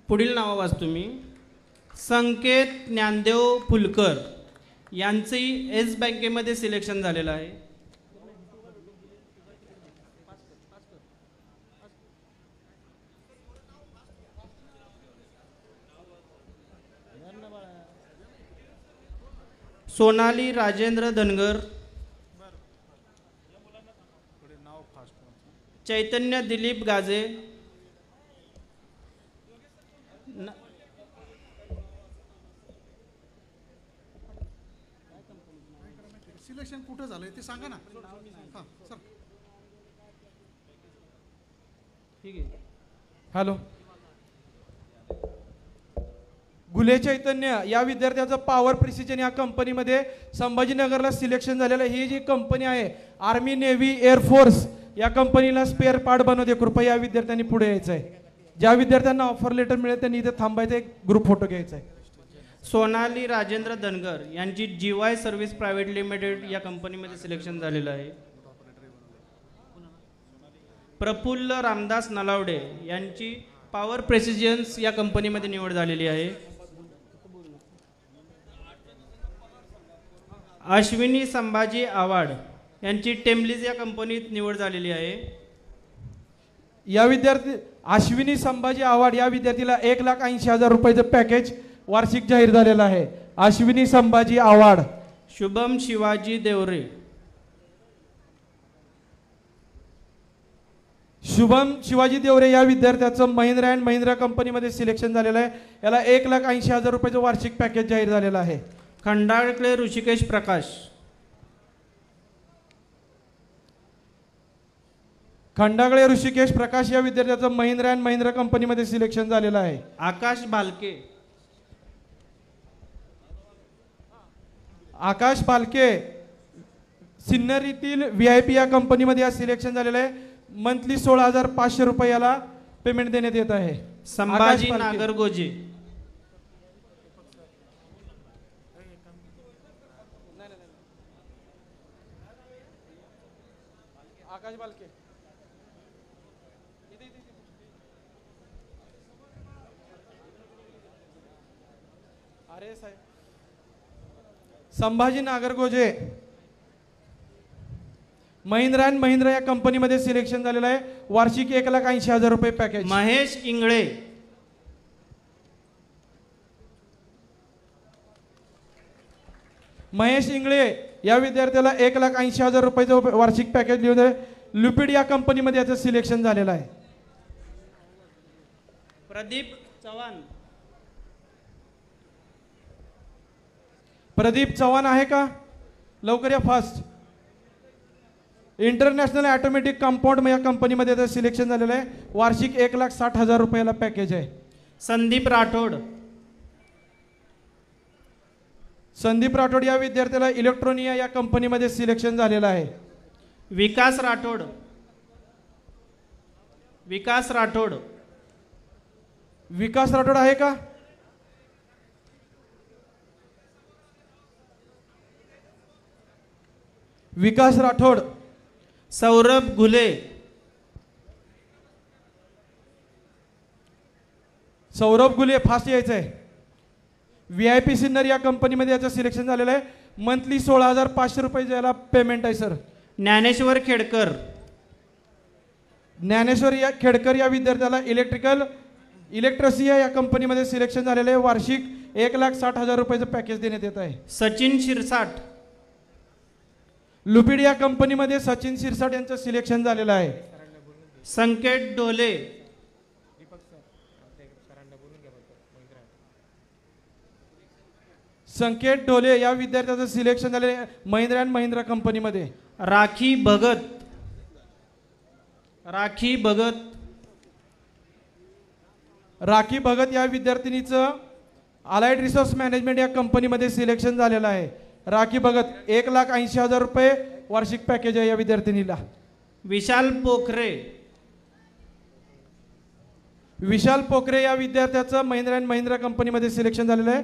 J: पुढील नावं वाचतो मी. संकेत ज्ञानदेव फुलकर यांचंही येस बँकेमध्ये सिलेक्शन झालेलं आहे. सोनाली राजेंद्र धनगर. चैतन्य दिलीप गाजे.
L: सिलेक्शन कुठं झालंय ते सांगा ना. हां सर.
J: ठीक आहे.
K: हॅलो, गुले चैतन्य या विद्यार्थ्याचं पॉवर प्रिसिजन या कंपनीमध्ये संभाजीनगरला सिलेक्शन झालेलं आहे. ही जी कंपनी आहे आर्मी नेव्ही एअरफोर्स या कंपनीला स्पेअर पार्ट बनवते. कृपया या विद्यार्थ्यांनी पुढे यायचं आहे. ज्या विद्यार्थ्यांना ऑफर लेटर मिळेल त्यांनी इथे थांबायचं, एक ग्रुप फोटो घ्यायचा आहे.
J: सोनाली राजेंद्र धनगर यांची GY सर्व्हिस प्रायव्हेट लिमिटेड या कंपनीमध्ये सिलेक्शन झालेलं आहे. प्रफुल्ल रामदास नलावडे यांची पॉवर प्रेसिजन्स या कंपनीमध्ये निवड झालेली आहे. अश्विनी संभाजी आवाड यांची टेम्बलीज या कंपनीत निवड झालेली आहे.
K: या विद्यार्थी अश्विनी संभाजी आवाड या विद्यार्थीला 1,80,000 रुपयाचं पॅकेज वार्षिक जाहीर झालेला आहे. अश्विनी संभाजी आवाड.
J: शुभम शिवाजी देवरे.
K: शुभम शिवाजी देवरे या विद्यार्थ्याचं महिंद्रा अँड महिंद्रा कंपनीमध्ये सिलेक्शन झालेलं आहे. याला 1,80,000 रुपयाचं वार्षिक पॅकेज जाहीर झालेलं आहे.
J: खंडाळकले ऋषिकेश प्रकाश.
K: खंडागळे ऋषिकेश प्रकाश या विद्यार्थ्याचं महिंद्रा अँड महिंद्रा कंपनीमध्ये सिलेक्शन झालेलं आहे.
J: आकाश भालके.
K: आकाश भालके सिन्नरीतील VIP या कंपनीमध्ये आज सिलेक्शन झालेलं आहे. मंथली 16,500 रुपयाला पेमेंट देण्यात येत आहे.
J: संभाजी नागरगोजे.
K: आकाश भालके. अरे साहेब, संभाजी नागरगोजे महिंद्रा अँड महिंद्रा या कंपनीमध्ये सिलेक्शन झालेलं आहे. वार्षिक 1,80,000 रुपये पॅकेज.
J: महेश इंगळे.
K: महेश इंगळे या विद्यार्थ्याला 1,80,000 रुपयाचं वार्षिक पॅकेज लिहून आहे. लुपिड या कंपनीमध्ये याचं सिलेक्शन झालेलं आहे.
J: प्रदीप चव्हाण.
K: प्रदीप चव्हाण आहे का? लवकर या, फास्ट. इंटरनॅशनल ऑटोमॅटिक कंपाऊंड या कंपनीमध्ये याचं सिलेक्शन झालेलं आहे. वार्षिक 1,60,000 रुपयाला पॅकेज आहे.
J: संदीप राठोड.
K: संदीप राठोड या विद्यार्थ्याला इलेक्ट्रॉनिया या कंपनीमध्ये सिलेक्शन झालेलं आहे.
J: विकास राठोड. विकास राठोड.
K: विकास राठोड आहे का? विकास राठोड.
J: सौरभ घुले.
K: सौरभ गुले फास्ट यायचं आहे. VIP सिन्नर या कंपनीमध्ये याचं सिलेक्शन झालेलं आहे. मंथली 16,500 रुपये ज्याला पेमेंट आहे सर.
J: ज्ञानेश्वर खेडकर.
K: ज्ञानेश्वर या खेडकर या विद्यार्थ्याला इलेक्ट्रिसिया या कंपनीमध्ये सिलेक्शन झालेलं आहे. वार्षिक 1,60,000 रुपयाचं पॅकेज देण्यात येत आहे.
J: सचिन शिरसाट.
K: लुपिड या कंपनीमध्ये सचिन शिरसाट यांचं सिलेक्शन झालेलं आहे.
J: संकेत डोले.
K: संकेत डोले या विद्यार्थ्याचं सिलेक्शन झालेलं आहे महिंद्रा अँड महिंद्रा कंपनीमध्ये.
J: राखी भगत. राखी भगत.
K: राखी भगत या विद्यार्थिनीचं अलाइड रिसोर्स मॅनेजमेंट या कंपनीमध्ये सिलेक्शन झालेलं आहे. राखी भगत 1,80,000 रुपये वार्षिक पॅकेज आहे या विद्यार्थिनीला.
J: विशाल पोखरे.
K: विशाल पोखरे या विद्यार्थ्याचं महिंद्रा अँड महिंद्रा कंपनीमध्ये सिलेक्शन झालेलं आहे.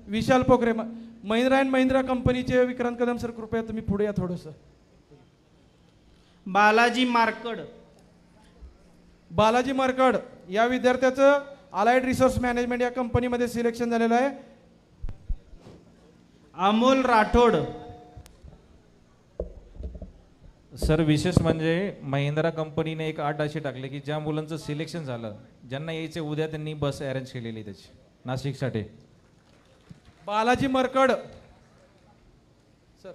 K: विशाल पोखरे महिंद्रा अँड महिंद्रा कंपनीचे विक्रांत कदम सर कृपया तुम्ही पुढे या थोडंसं.
J: बालाजी मार्कड.
K: बालाजी मार्कड या विद्यार्थ्याचं अलाइड रिसोर्स मॅनेजमेंट या कंपनीमध्ये सिलेक्शन झालेलं आहे.
J: अमोल राठोड.
M: सर विशेष म्हणजे महिंद्रा कंपनीने एक अट अशी टाकली की ज्या मुलांचं सिलेक्शन झालं ज्यांना यायचे उद्या त्यांनी बस अरेंज केलेली त्याची नाशिकसाठी.
K: Balaji Markad sir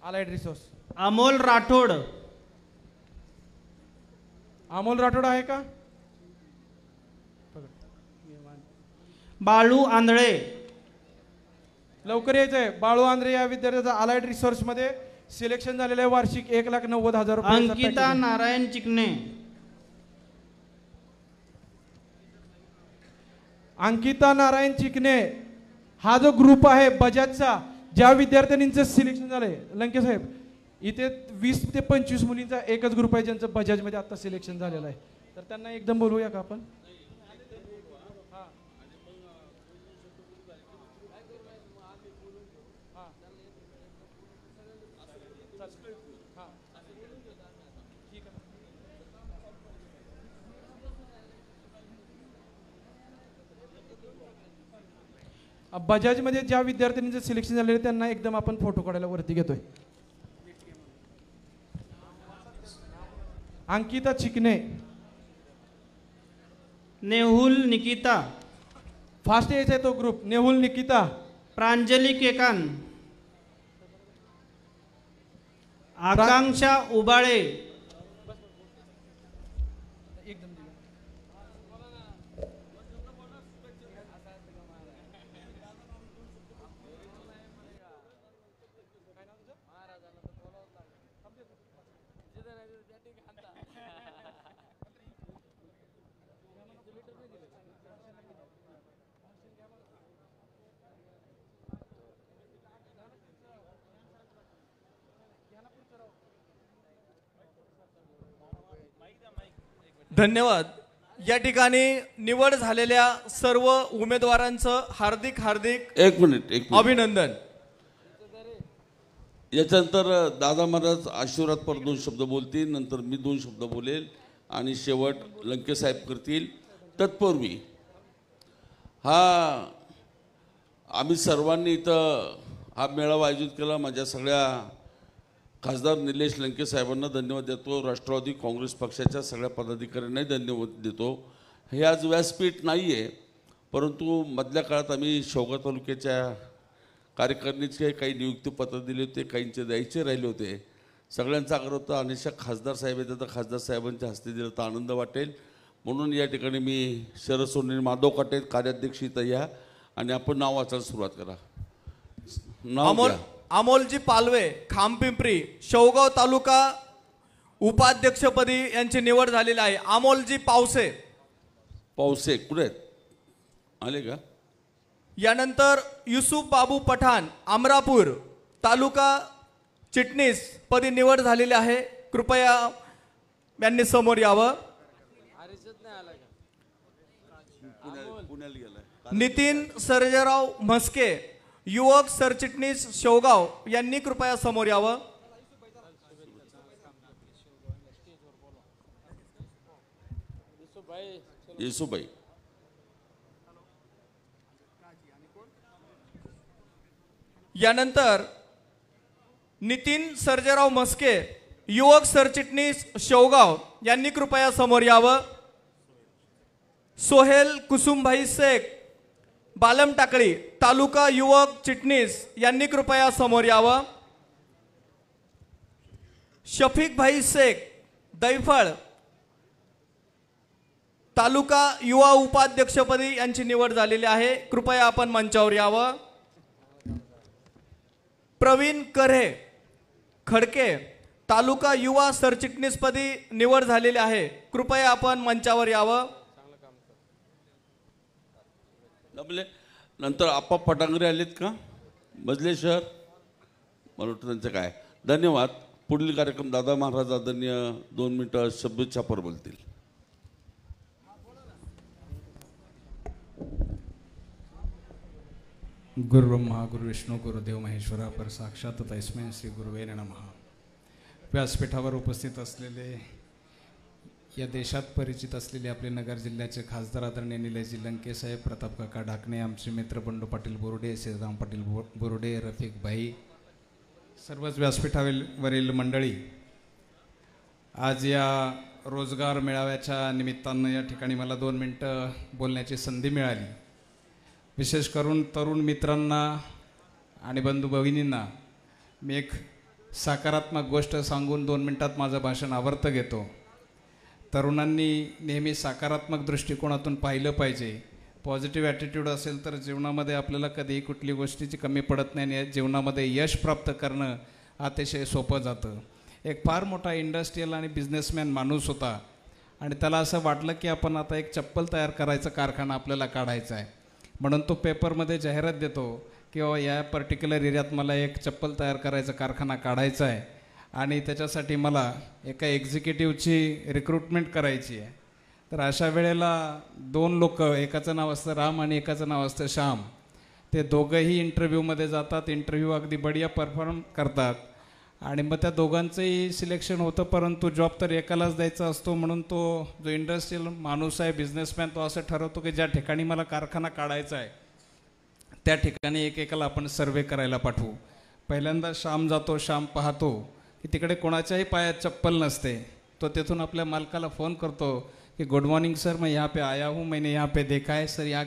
K: allied resource.
J: Amol Rathod.
K: Amol Rathod आहे का?
J: बाळू आंधळे.
K: लवकर यायचं आहे. बाळू आंधळे या विद्यार्थ्याचा अलाइड रिसोर्स मध्ये सिलेक्शन झालेलं आहे. वार्षिक 1,90,000 रुपये.
J: अंकिता नारायण चिकणे.
K: अंकिता नारायण चिकणे हा जो ग्रुप आहे बजाजचा ज्या विद्यार्थ्यांचं सिलेक्शन झालंय लंके साहेब इथे 20 ते 25 मुलींचा एकच ग्रुप आहे ज्यांचं बजाजमध्ये आता सिलेक्शन झालेलं आहे. तर त्यांना एकदम बोलवूया का आपण? बजाजमध्ये ज्या विद्यार्थ्यांचं सिलेक्शन झालेलं आहे त्यांना एकदम आपण फोटो काढायला वरती घेतोय. अंकिता चिकणे.
J: नेहुल निकिता.
K: फास्ट यायचा आहे तो ग्रुप. नेहुल निकिता.
J: प्रांजली केकान. आकांक्षा उबाळे.
A: धन्यवाद. या ठिकाणी निवड झालेल्या सर्व उमेदवारांचं हार्दिक
C: एक मिनिट
A: अभिनंदन.
C: याच्यानंतर दादा महाराज आशीर्वादपर 2 शब्द बोलतील, नंतर मी 2 शब्द बोलेल आणि शेवट लंके साहेब करतील. तत्पूर्वी आम्ही सर्वांनी इथं हा मेळावा आयोजित केला. माझ्या सगळ्या खासदार निलेश लंके साहेबांना धन्यवाद देतो. राष्ट्रवादी काँग्रेस पक्षाच्या सगळ्या पदाधिकाऱ्यांनाही धन्यवाद देतो. हे आज व्यासपीठ नाही आहे, परंतु मधल्या काळात आम्ही शेवगाव तालुक्याच्या कार्यकारिणीचे काही नियुक्तीपत्र दिले होते, काहींचे द्यायचे राहिले होते. सगळ्यांचा आग्रह होता अनेकशा खासदार साहेब येतात तर खासदार साहेबांच्या हस्ते दिलं तर आनंद वाटेल. म्हणून या ठिकाणी मी शरद सोनवणे, माधव काटे कार्याध्यक्ष इथं या आणि आपण नाव वाचायला सुरुवात करा. नाव घ्या.
A: अमोलजी पालवे, खामपिंपरी, शेवगाव तालुका उपाध्यक्षपदी यांची निवड झालेली आहे. अमोलजी पावसे.
C: पावसे कुठे आहेत? आले का?
A: यानंतर युसुफ बाबू पठाण, अमरापूर तालुका चिटणीस पदी निवड झालेली आहे. कृपया यांनी समोर यावं.
C: पुण्याला गेलाय.
A: नितीन सर्जेराव म्हस्के युवक सरचिटणीस शेवगाव यांनी कृपया समोर यावं.
C: येसुबाई.
A: यानंतर नितीन सर्जेराव म्हस्के युवक सरचिटणीस शेवगाव यांनी कृपया समोर यावं. सोहेल कुसुमभाई शेख बालम टाकळी तालुका युवक चिटणीस यांनी कृपया समोर यावं. शफीक भाई शेख दैफळ तालुका युवा उपाध्यक्षपदी यांची निवड झालेली आहे. कृपया आपण मंचावर यावं. प्रवीण करे खडके तालुका युवा सरचिटणीसपदी निवड झालेली आहे. कृपया आपण मंचावर यावं.
C: नंतर आप्पा पटांगरे आलेत का मजले शहर, मला वाटतं त्यांचं काय. धन्यवाद. पुढील कार्यक्रम दादा महाराज आदरणीय 2 मिनिटं शब्दछापर बोलतील.
N: गुरुब्रह्मा गुरुविष्णू गुरुदेव महेश्वरा पर साक्षात तस्मै श्री गुरुवे नमः. व्यासपीठावर उपस्थित असलेले या देशात परिचित असलेले आपले नगर जिल्ह्याचे खासदार आदरणीय निलेशजी लंके साहेब, प्रताप काका ढाकणे, आमचे मित्र बंडू पाटील बोर्डे, श्रीराम पाटील बोर्डे, रफिक भाई, सर्वच व्यासपीठावरील मंडळी, आज या रोजगार मेळाव्याच्या निमित्तानं या ठिकाणी मला 2 मिनटं बोलण्याची संधी मिळाली. विशेष करून तरुण मित्रांना आणि बंधू भगिनींना मी एक सकारात्मक गोष्ट सांगून 2 मिनटात माझं भाषण आवर्त घेतो. तरुणांनी नेहमी सकारात्मक दृष्टिकोनातून पाहिलं पाहिजे. पॉझिटिव्ह ॲटिट्यूड असेल तर जीवनामध्ये आपल्याला कधीही कुठली गोष्टीची कमी पडत नाही आणि जीवनामध्ये यश प्राप्त करणं अतिशय सोपं जातं. एक फार मोठा इंडस्ट्रियल आणि बिझनेसमॅन माणूस होता आणि त्याला असं वाटलं की आपण आता एक चप्पल तयार करायचा कारखाना आपल्याला काढायचा आहे. म्हणून तो पेपरमध्ये जाहिरात देतो की या पर्टिक्युलर एरियात मला एक चप्पल तयार करायचा कारखाना काढायचा आहे आणि त्याच्यासाठी मला एका एक्झिक्युटिव्हची रिक्रुटमेंट करायची आहे. तर अशा वेळेला 2 लोक, एकाचं नाव असतं राम आणि एकाचं नाव असतं श्याम, ते दोघंही इंटरव्ह्यूमध्ये जातात. इंटरव्ह्यू अगदी बढिया परफॉर्म करतात आणि मग त्या दोघांचंही सिलेक्शन होतं. परंतु जॉब तर एकालाच द्यायचा असतो म्हणून तो जो इंडस्ट्रियल माणूस आहे, बिझनेसमॅन, तो असं ठरवतो की ज्या ठिकाणी मला कारखाना काढायचा आहे त्या ठिकाणी एकेकाला आपण सर्वे करायला पाठवू. पहिल्यांदा श्याम जातो. श्याम पाहतो की तिकडे कोणाच्याही पायात चप्पल नसते. तो तिथून आपल्या मालकाला फोन करतो कि गुड मॉर्निंग सर, मैं यहाँ पे आया हूँ, मैंने यहाँ पे देखा है सर, यहाँ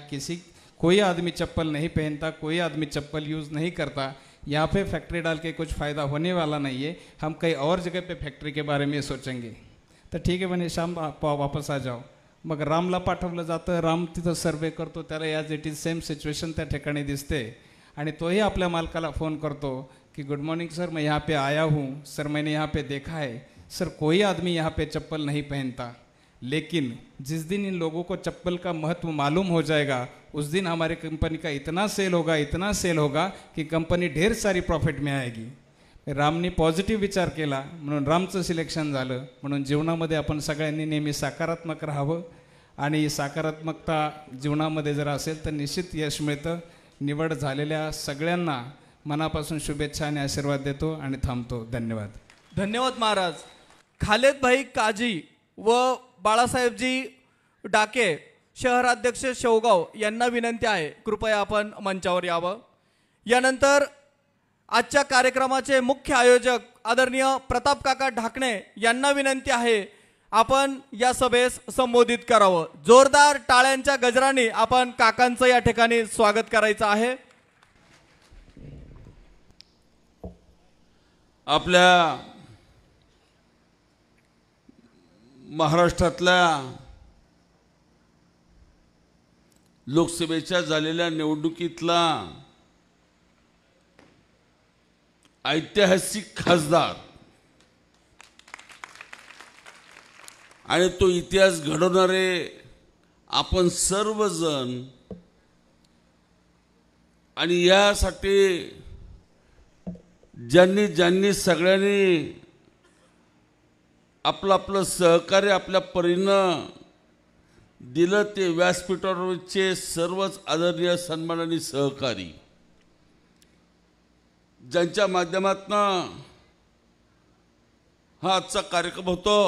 N: कोई आदमी चप्पल नहीं पहनता, कोई आदमी चप्पल यूज़ नहीं करता, यहाँ पे फैक्ट्री डाल के कुछ फ़ायदा होने वाला नहीं है, हम कहीं और जगह पे फैक्ट्री के बारे में सोचेंगे. तर ठीक आहे म्हणे श्याम, वापस आ जाओ. मग रामला पाठवलं जातं. राम तिथं सर्वे करतो. त्याला as it is same situation त्या ठिकाणी दिसते आणि तोही आपल्या मालकाला फ़ोन करतो कि गुड मॉर्निंग सर, मैं यहाँ पे आया हूँ सर, मैंने यहाँ पे देखा है सर, कोई आदमी यहाँ पे चप्पल नहीं पहनता, लेकिन जिस दिन इन लोगों को चप्पल का महत्व मालूम हो जाएगा उस दिन हमारी कंपनी का इतना सेल होगा कि कंपनी ढेर सारी प्रॉफिट में आएगी. रामने पॉझिटिव्ह विचार केला म्हणून रामचं सिलेक्शन झालं. म्हणून जीवनामध्ये आपण सगळ्यांनी नेहमी सकारात्मक राहावं आणि सकारात्मकता जीवनामध्ये जर असेल तर निश्चित यश मिळतं. निवड झालेल्या सगळ्यांना मनापासून शुभेच्छा आणि आशीर्वाद देतो आणि थांबतो. धन्यवाद.
A: धन्यवाद महाराज. खालेद भाई काजी व बाळासाहेबजी डाके शहराध्यक्ष शेवगाव यांना विनंती आहे, कृपया आपण मंचावर यावं. यानंतर आजच्या कार्यक्रमाचे मुख्य आयोजक आदरणीय प्रताप काका ढाकणे यांना विनंती आहे, आपण या सभेस संबोधित करावं. जोरदार टाळ्यांच्या गजराने आपण काकांचं या ठिकाणी स्वागत करायचं आहे.
C: आपल्या महाराष्ट्रातल्या लोकसभेच्या झालेल्या निवडणुकीतला ऐतिहासिक खासदार आणि तो इतिहास घडवणारे आपण सर्वजण आणि यासाठी ज्यांनी सगळ्यांनी आपलं सहकार्य आपल्या परीनं दिलं ते व्यासपीठावरचे सर्वच आदरणीय सन्माननीय सहकारी, ज्यांच्या माध्यमातून हा आजचा कार्यक्रम होतो,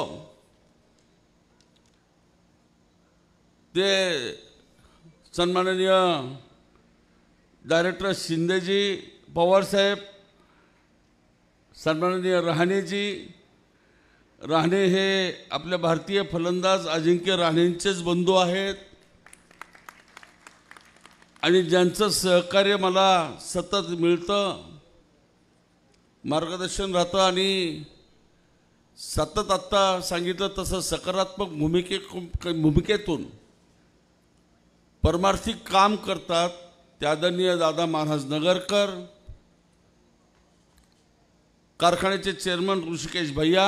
C: ते सन्माननीय डायरेक्टर शिंदेजी, पवारसाहेब, सन्माननीय रहाणेजी. राणे हे आपल्या भारतीय फलंदाज अजिंक्य राणेंचेच बंधू आहेत आणि ज्यांचं सहकार्य मला सतत मिळतं, मार्गदर्शन राहतं आणि सतत आत्ता सांगितलं तसं सकारात्मक भूमिकेतून परमार्थी काम करतात. ते आदरणीय दादा महाराज नगरकर, कारखान्याचे चेअरमन ऋषिकेश भैया,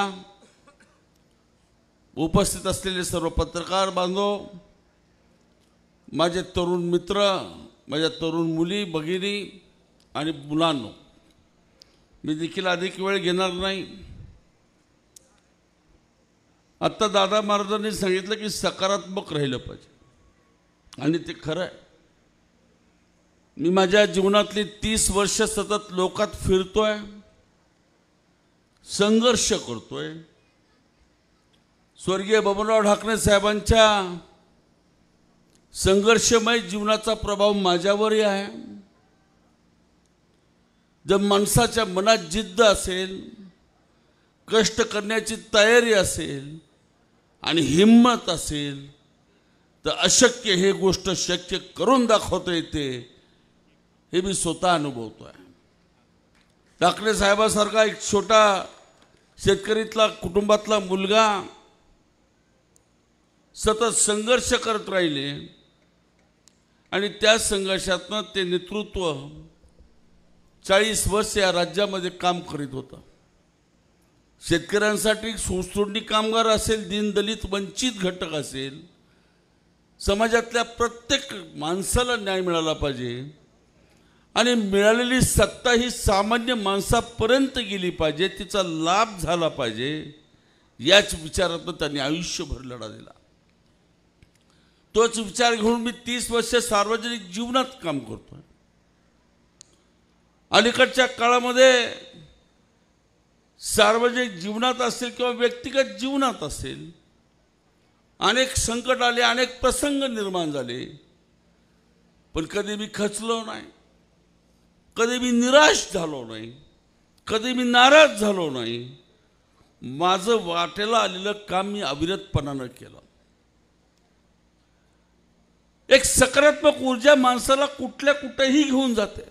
C: उपस्थित असलेले सर्व पत्रकार बांधव, माझे तरुण मित्र, माझ्या तरुण मुली भगिनी आणि मुलांनो, मी देखील अधिक वेळ घेणार नाही. आत्ता दादा महाराजांनी सांगितलं की सकारात्मक राहिलं पाहिजे आणि ते खरं आहे. मी माझ्या जीवनातली 30 वर्ष सतत लोकात फिरतोय, संघर्ष करतोय. स्वर्गीय बबनराव ढाकणे साहेबांच्या संघर्षमय जीवनाचा प्रभाव माझ्यावरही आहे. जर माणसाच्या मनात जिद्द असेल, कष्ट करण्याची तयारी असेल आणि हिम्मत असेल तर अशक्य हे गोष्ट शक्य करून दाखवता येते, हे मी स्वतः अनुभवतोय. ढाकणे साहेबासारखा एक छोटा शेतकरीतला कुटुंबातला मुलगा सतत संघर्ष करत राहिले आणि त्या संघर्षातनं ते नेतृत्व 40 वर्ष या राज्यामध्ये काम करीत होतं. शेतकऱ्यांसाठी सोसतोडणी कामगार असेल, दीनदलित वंचित घटक असेल, समाजातल्या प्रत्येक माणसाला न्याय मिळाला पाहिजे आणि मिळालेली सत्ता ही सामान्य माणसापर्यंत गेली पाहिजे, तिचा लाभ झाला पाहिजे, याच विचारातून त्यांनी आयुष्यभर लढा दिला. तोच विचार घेऊन मी 30 वर्ष सार्वजनिक जीवनात काम करतोय. अलीकडच्या काळामध्ये सार्वजनिक जीवनात असेल किंवा व्यक्तिगत जीवनात असेल, अनेक संकट आले, अनेक प्रसंग निर्माण झाले, पण कधी मी खचलो नाही, कधी मी निराश झालो नाही, कधी मी नाराज झालो नाही. माझं वाटेला आलेलं काम मी अविरतपणानं केलं. एक सकारात्मक ऊर्जा माणसाला कुठेही घेऊन जाते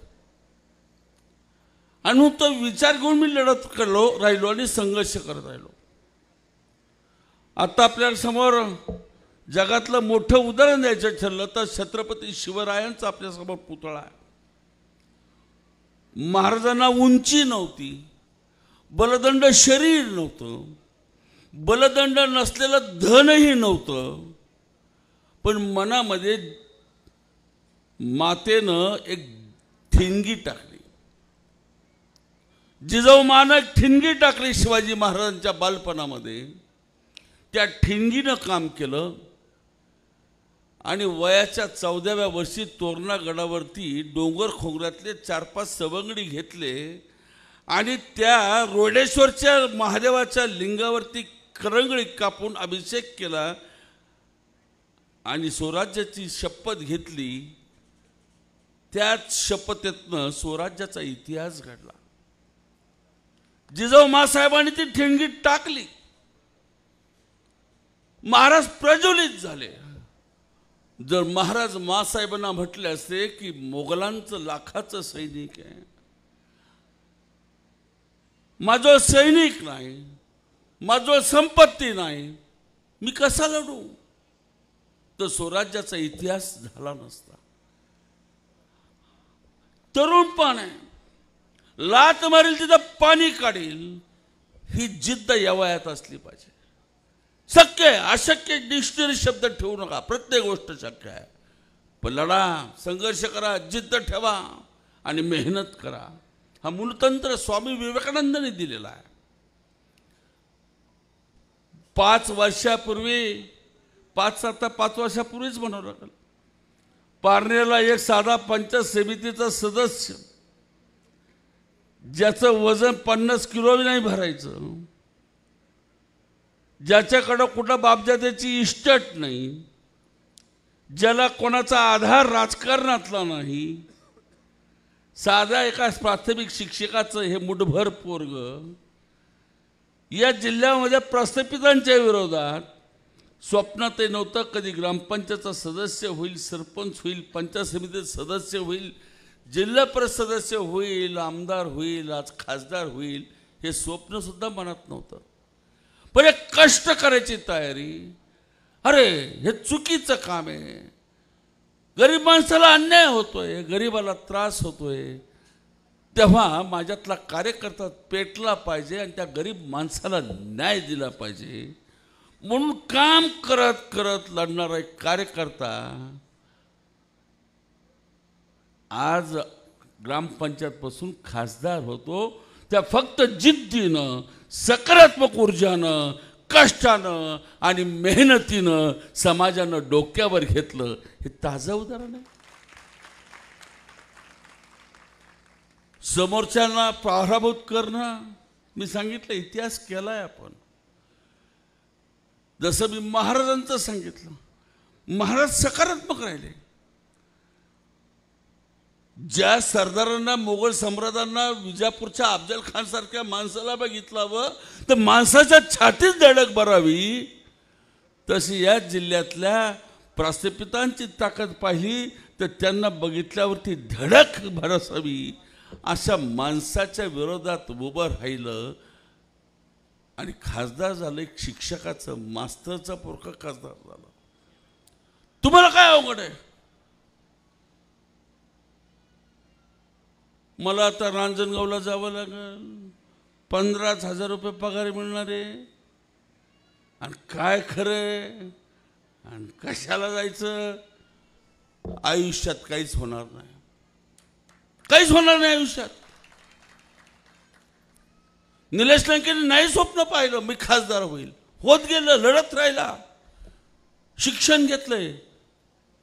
C: आणि तो विचार घेऊन मी लढत राहिलो आणि संघर्ष करत राहिलो. आता आपल्या समोर जगातलं मोठं उदाहरण द्यायचं ठरलं तर छत्रपती शिवरायांचा आपल्यासमोर पुतळा आहे. महाराजांना उंची नव्हती, बलदंड शरीर नव्हतं, बलदंड नसलेलं धनही नव्हतं, पण मनामध्ये मातेनं एक ठिणगी टाकली. जिजाऊमानं एक ठिणगी टाकली शिवाजी महाराजांच्या बालपणामध्ये. त्या ठिणगीनं काम केलं आणि वयाच्या 14व्या वर्षी तोरणा गडावरती डोंगर खोगऱ्यातले 4-5 सवंगडी घेतले आणि त्या रोडेश्वरच्या महादेवाच्या लिंगावरती करंगळी कापून अभिषेक केला आणि स्वराज्याची शपथ घेतली. त्याच शपथेतनं स्वराज्याचा इतिहास घडला. जिजाऊ मासाहेबांनी ती ठिणगी टाकली. महाराज प्रज्वलित झाले. जर महाराज मासाहेबांना म्हटले असते की मोगलांचं लाखाचं सैनिक आहे, माझं सैनिक नाही, माझं संपत्ती नाही, मी कसा लढू, तर स्वराज्याचा इतिहास झाला नसता. तरुणपण आहे, लात मारील तिथं पाणी काढील, ही जिद्द या वयात असली पाहिजे. शक्य आहे, अशक्य डिक्शनरी शब्द ठेवू नका, प्रत्येक गोष्ट शक्य आहे. पण लढा, संघर्ष करा, जिद्द ठेवा आणि मेहनत करा. हा मूलतंत्र स्वामी विवेकानंदांनी दिलेला आहे. 5 वर्षापूर्वी 5 वर्षापूर्वीच म्हणावं लागेल. पारनेरला एक साधा पंचायत समितीचा सदस्य ज्याचं वजन 50 किलो नाही भरायचं, ज्याच्याकडं कुठं बापजात्याची इस्टेट नाही, ज्याला कोणाचा आधार राजकारणातला नाही, साध्या एका प्राथमिक शिक्षकाचं हे मुठभर पोरग या जिल्ह्यामध्ये प्रस्थापितांच्या विरोधात स्वप्नातही नव्हतं कधी ग्रामपंचायतचा सदस्य होईल, सरपंच होईल, पंचायत समितीचे सदस्य होईल, जिल्हा परिषद सदस्य होईल, आमदार होईल, आज खासदार होईल, हे स्वप्न सुद्धा मनात नव्हतं. पण एक कष्ट करायची तयारी, अरे हे चुकीचं काम आहे, गरीब माणसाला अन्याय होतोय, गरीबाला त्रास होतोय, तेव्हा माझ्यातला कार्यकर्ता पेटला पाहिजे आणि त्या गरीब माणसाला न्याय दिला पाहिजे म्हणून काम करत करत लढणारा एक कार्यकर्ता आज ग्रामपंचायतपासून खासदार होतो. त्या फक्त जिद्दीनं, सकारात्मक ऊर्जानं, कष्टानं आणि मेहनतीनं समाजानं डोक्यावर घेतलं. हे ताजं उदाहरण आहे. समोरच्यांना पराभूत करणं, मी सांगितलं इतिहास केलाय आपण. जसं मी महाराजांचं सांगितलं, महाराज सकारात्मक राहिले. ज्या सरदारांना, मोगल सम्राटांना, विजापूरच्या अफजल खान सारख्या माणसाला बघितलावं तर माणसाच्या छातीत धडक भरावी, तशी या जिल्ह्यातल्या प्रस्थापितांची ताकद पाहिली तर त्यांना बघितल्यावरती धडक भरसावी. अशा माणसाच्या विरोधात उभं राहिलं आणि खासदार झालं. एक शिक्षकाचं, मास्तरचा पोरका खासदार झाला. तुम्हाला काय अवघड आहे? मला आता रांजणगावला जावं लागेल, 15,000 रुपये पगार मिळणार आहे, आणि काय खरंय आणि कशाला जायचं? आयुष्यात काहीच होणार नाही, काहीच होणार नाही आयुष्यात. निलेश लंकेने नाही स्वप्न पाहिलं मी खासदार होईल, होत गेलं, लढत राहिला, शिक्षण घेतलंय.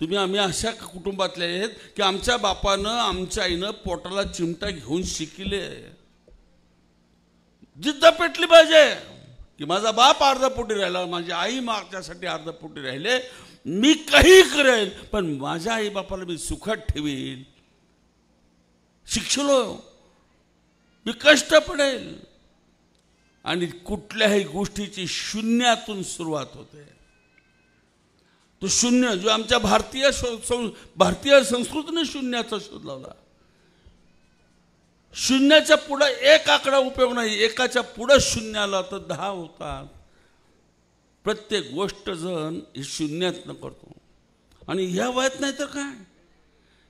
C: आम्ही अशा कुटुंबातले आहेत की आमच्या बापानं, आमच्या आईनं पोटाला चिमटा घेऊन शिकले. जिद्द पेटली पाहिजे की माझा बाप अर्धपोटी राहिला, माझी आई माझ्यासाठी अर्धपोटी राहिले, मी काही करेन पण माझ्या आई बापाला मी सुखात ठेवील. शिक्षलो, मी कष्ट पडेल. आणि कुठल्याही गोष्टीची शून्यातून सुरुवात होते. तो शून्य जो आमच्या भारतीय संस्कृतीने शून्याचा शोध लावला. शून्याच्या पुढे एक आकडा उपयोग नाही, एकाच्या पुढे शून्य आला तर 10 होतात. प्रत्येक गोष्ट जण हे शून्यातनं करतो. आणि ह्या वयात नाही तर काय,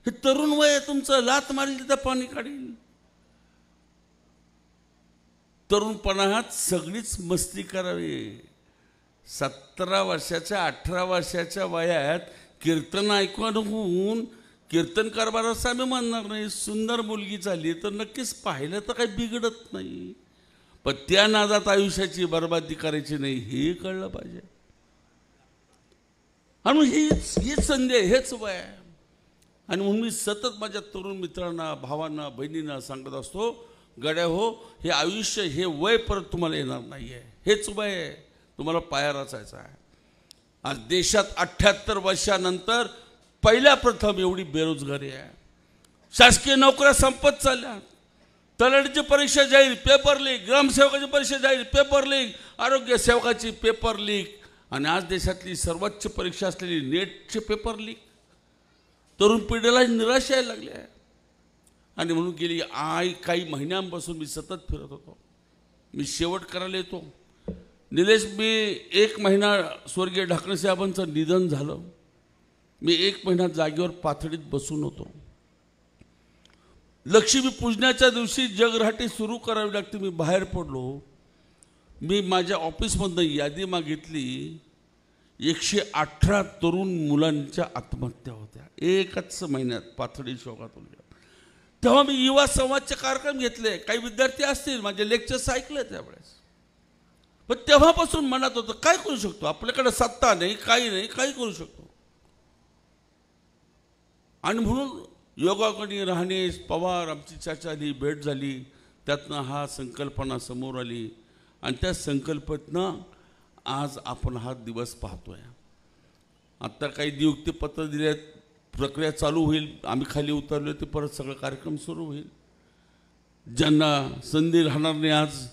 C: हे तरुण वय आहे तुमचं, लात मारली तर पाणी काढील. तरुणपणात सगळीच मस्ती करावी. 17 वर्षाच्या 18 वर्षाच्या वयात कीर्तन ऐकून होऊन कीर्तन कारभाराचं आम्ही म्हणणार नाही. सुंदर मुलगी झाली तर नक्कीच पाहिलं तर काही बिघडत नाही, पण त्या नादात आयुष्याची बर्बादी करायची नाही हे कळलं पाहिजे. आणि हीच संधी आहे, हेच वय आहे. आणि म्हणून मी सतत माझ्या तरुण मित्रांना, भावांना, बहिणींना सांगत असतो, गड्या हो, हे आयुष्य, हे वय परत तुम्हाला येणार नाही आहे, हेच वय आहे, तुम्हाला पाया रचायचा आहे. आज देशात 78 वर्षानंतर पहिल्या प्रथम एवढी बेरोजगारी आहे. शासकीय नोकऱ्या संपत चालल्या. तलाठीची परीक्षा जाहीर, पेपर लीक. ग्रामसेवकाची परीक्षा जाहीर, पेपर लीक. आरोग्य सेवकाची पेपर लीक. आणि आज देशातली सर्वोच्च परीक्षा असलेली नेटचे पेपर लीक. तरुण पिढीला निराशा यायला लागली आहे. आणि म्हणून गेली काही महिन्यांपासून मी सतत फिरत होतो. मी शेवट करायला येतो. निलेश, मी 1 महिना स्वर्गीय ढाकणे साहेबांचं निधन झालं. मी 1 महिना जागेवर पाथडीत बसून होतो. लक्ष्मी पूजनाच्या दिवशी जगराटी सुरू करावी लागते. मी बाहेर पडलो. मी माझ्या ऑफिसमधनं यादी मागितली. 118 तरुण मुलांच्या आत्महत्या होत्या एकच महिन्यात पाथडी शोकातून. तेव्हा मी युवा संवादचे कार्यक्रम घेतले. काही विद्यार्थी असतील, माझे लेक्चर्स ऐकले त्यावेळेस. पण तेव्हापासून मनात होतं काय करू शकतो, आपल्याकडे सत्ता नाही, काही करू शकतो. आणि म्हणून योगाकडे राहणे पवार आमची चर्चा झाली, भेट झाली, त्यातनं हा संकल्पना समोर आली आणि त्या संकल्पनेतनं आज आपण हा दिवस पाहतोय. आत्ता काही नियुक्तीपत्र दिलेत, प्रक्रिया चालू होईल, आम्ही खाली उतरलो ते परत सगळं कार्यक्रम सुरू होईल. ज्यांना संधी राहणार नाही आज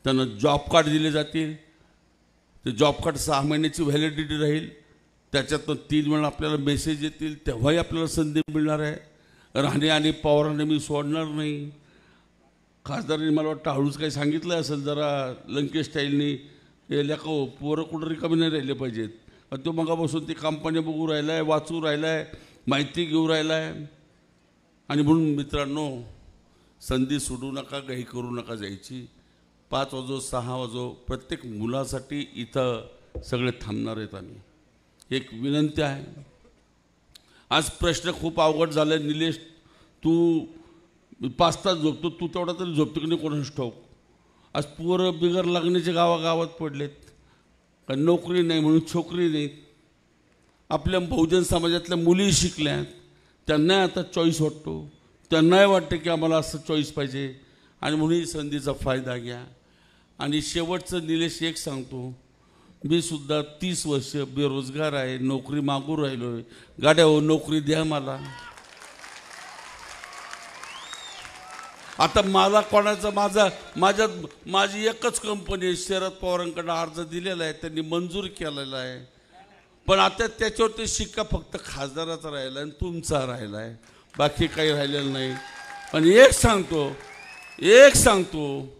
C: त्यांना जॉब कार्ड दिले जातील. ते जॉब कार्ड 6 महिन्याची व्हॅलिडिटी राहील, त्याच्यातनं 3 वेळा आपल्याला मेसेज येतील, तेव्हाही आपल्याला संधी मिळणार आहे. राहणे आणि पवारांना मी सोडणार नाही. खासदारांनी मला वाटतं हळूच काही सांगितलं असेल जरा लंकेश स्टाईलनी, हे लेखो पोरं कुठं रिकामी नाही राहिले पाहिजेत. तो मगापासून ती कंपनी बघू राहिला आहे, वाचू राहिला आहे, माहिती घेऊ राहिला आहे. आणि म्हणून मित्रांनो, संधी सोडू नका, काही करू नका जायची. 5 वाजो 6 वाजो प्रत्येक मुलासाठी इथं सगळे थांबणार आहेत. आम्ही एक विनंती आहे, आज प्रश्न खूप अवघड झाले. निलेश, तू 5 तास झोपतो, तू तेवढा तरी झोपतो की नाही कोणास ठाऊक. आज पोरं बिगर लागण्याचे गावागावात पडलेत, कारण नोकरी नाही म्हणून छोकरी नाहीत. आपल्या बहुजन समाजातल्या मुली शिकल्यात, त्यांनाही आता चॉईस वाटतो, त्यांनाही वाटतं की आम्हाला असं चॉईस पाहिजे. आणि म्हणून ही संधीचा फायदा घ्या. आणि शेवटचं निलेश एक सांगतो, मी सुद्धा 30 वर्ष बेरोजगार आहे, नोकरी मागू राहिलो आहे. गाड्या हो, नोकरी द्या मला. आता मला कोणाचं माझी एकच कंपनी शरद पवारांकडे अर्ज दिलेला आहे, त्यांनी मंजूर केलेला आहे. पण आता त्याच्यावरती शिक्का फक्त खासदाराचा राहिला आणि तुमचा राहिला आहे, बाकी काही राहिलेलं नाही. पण एक सांगतो,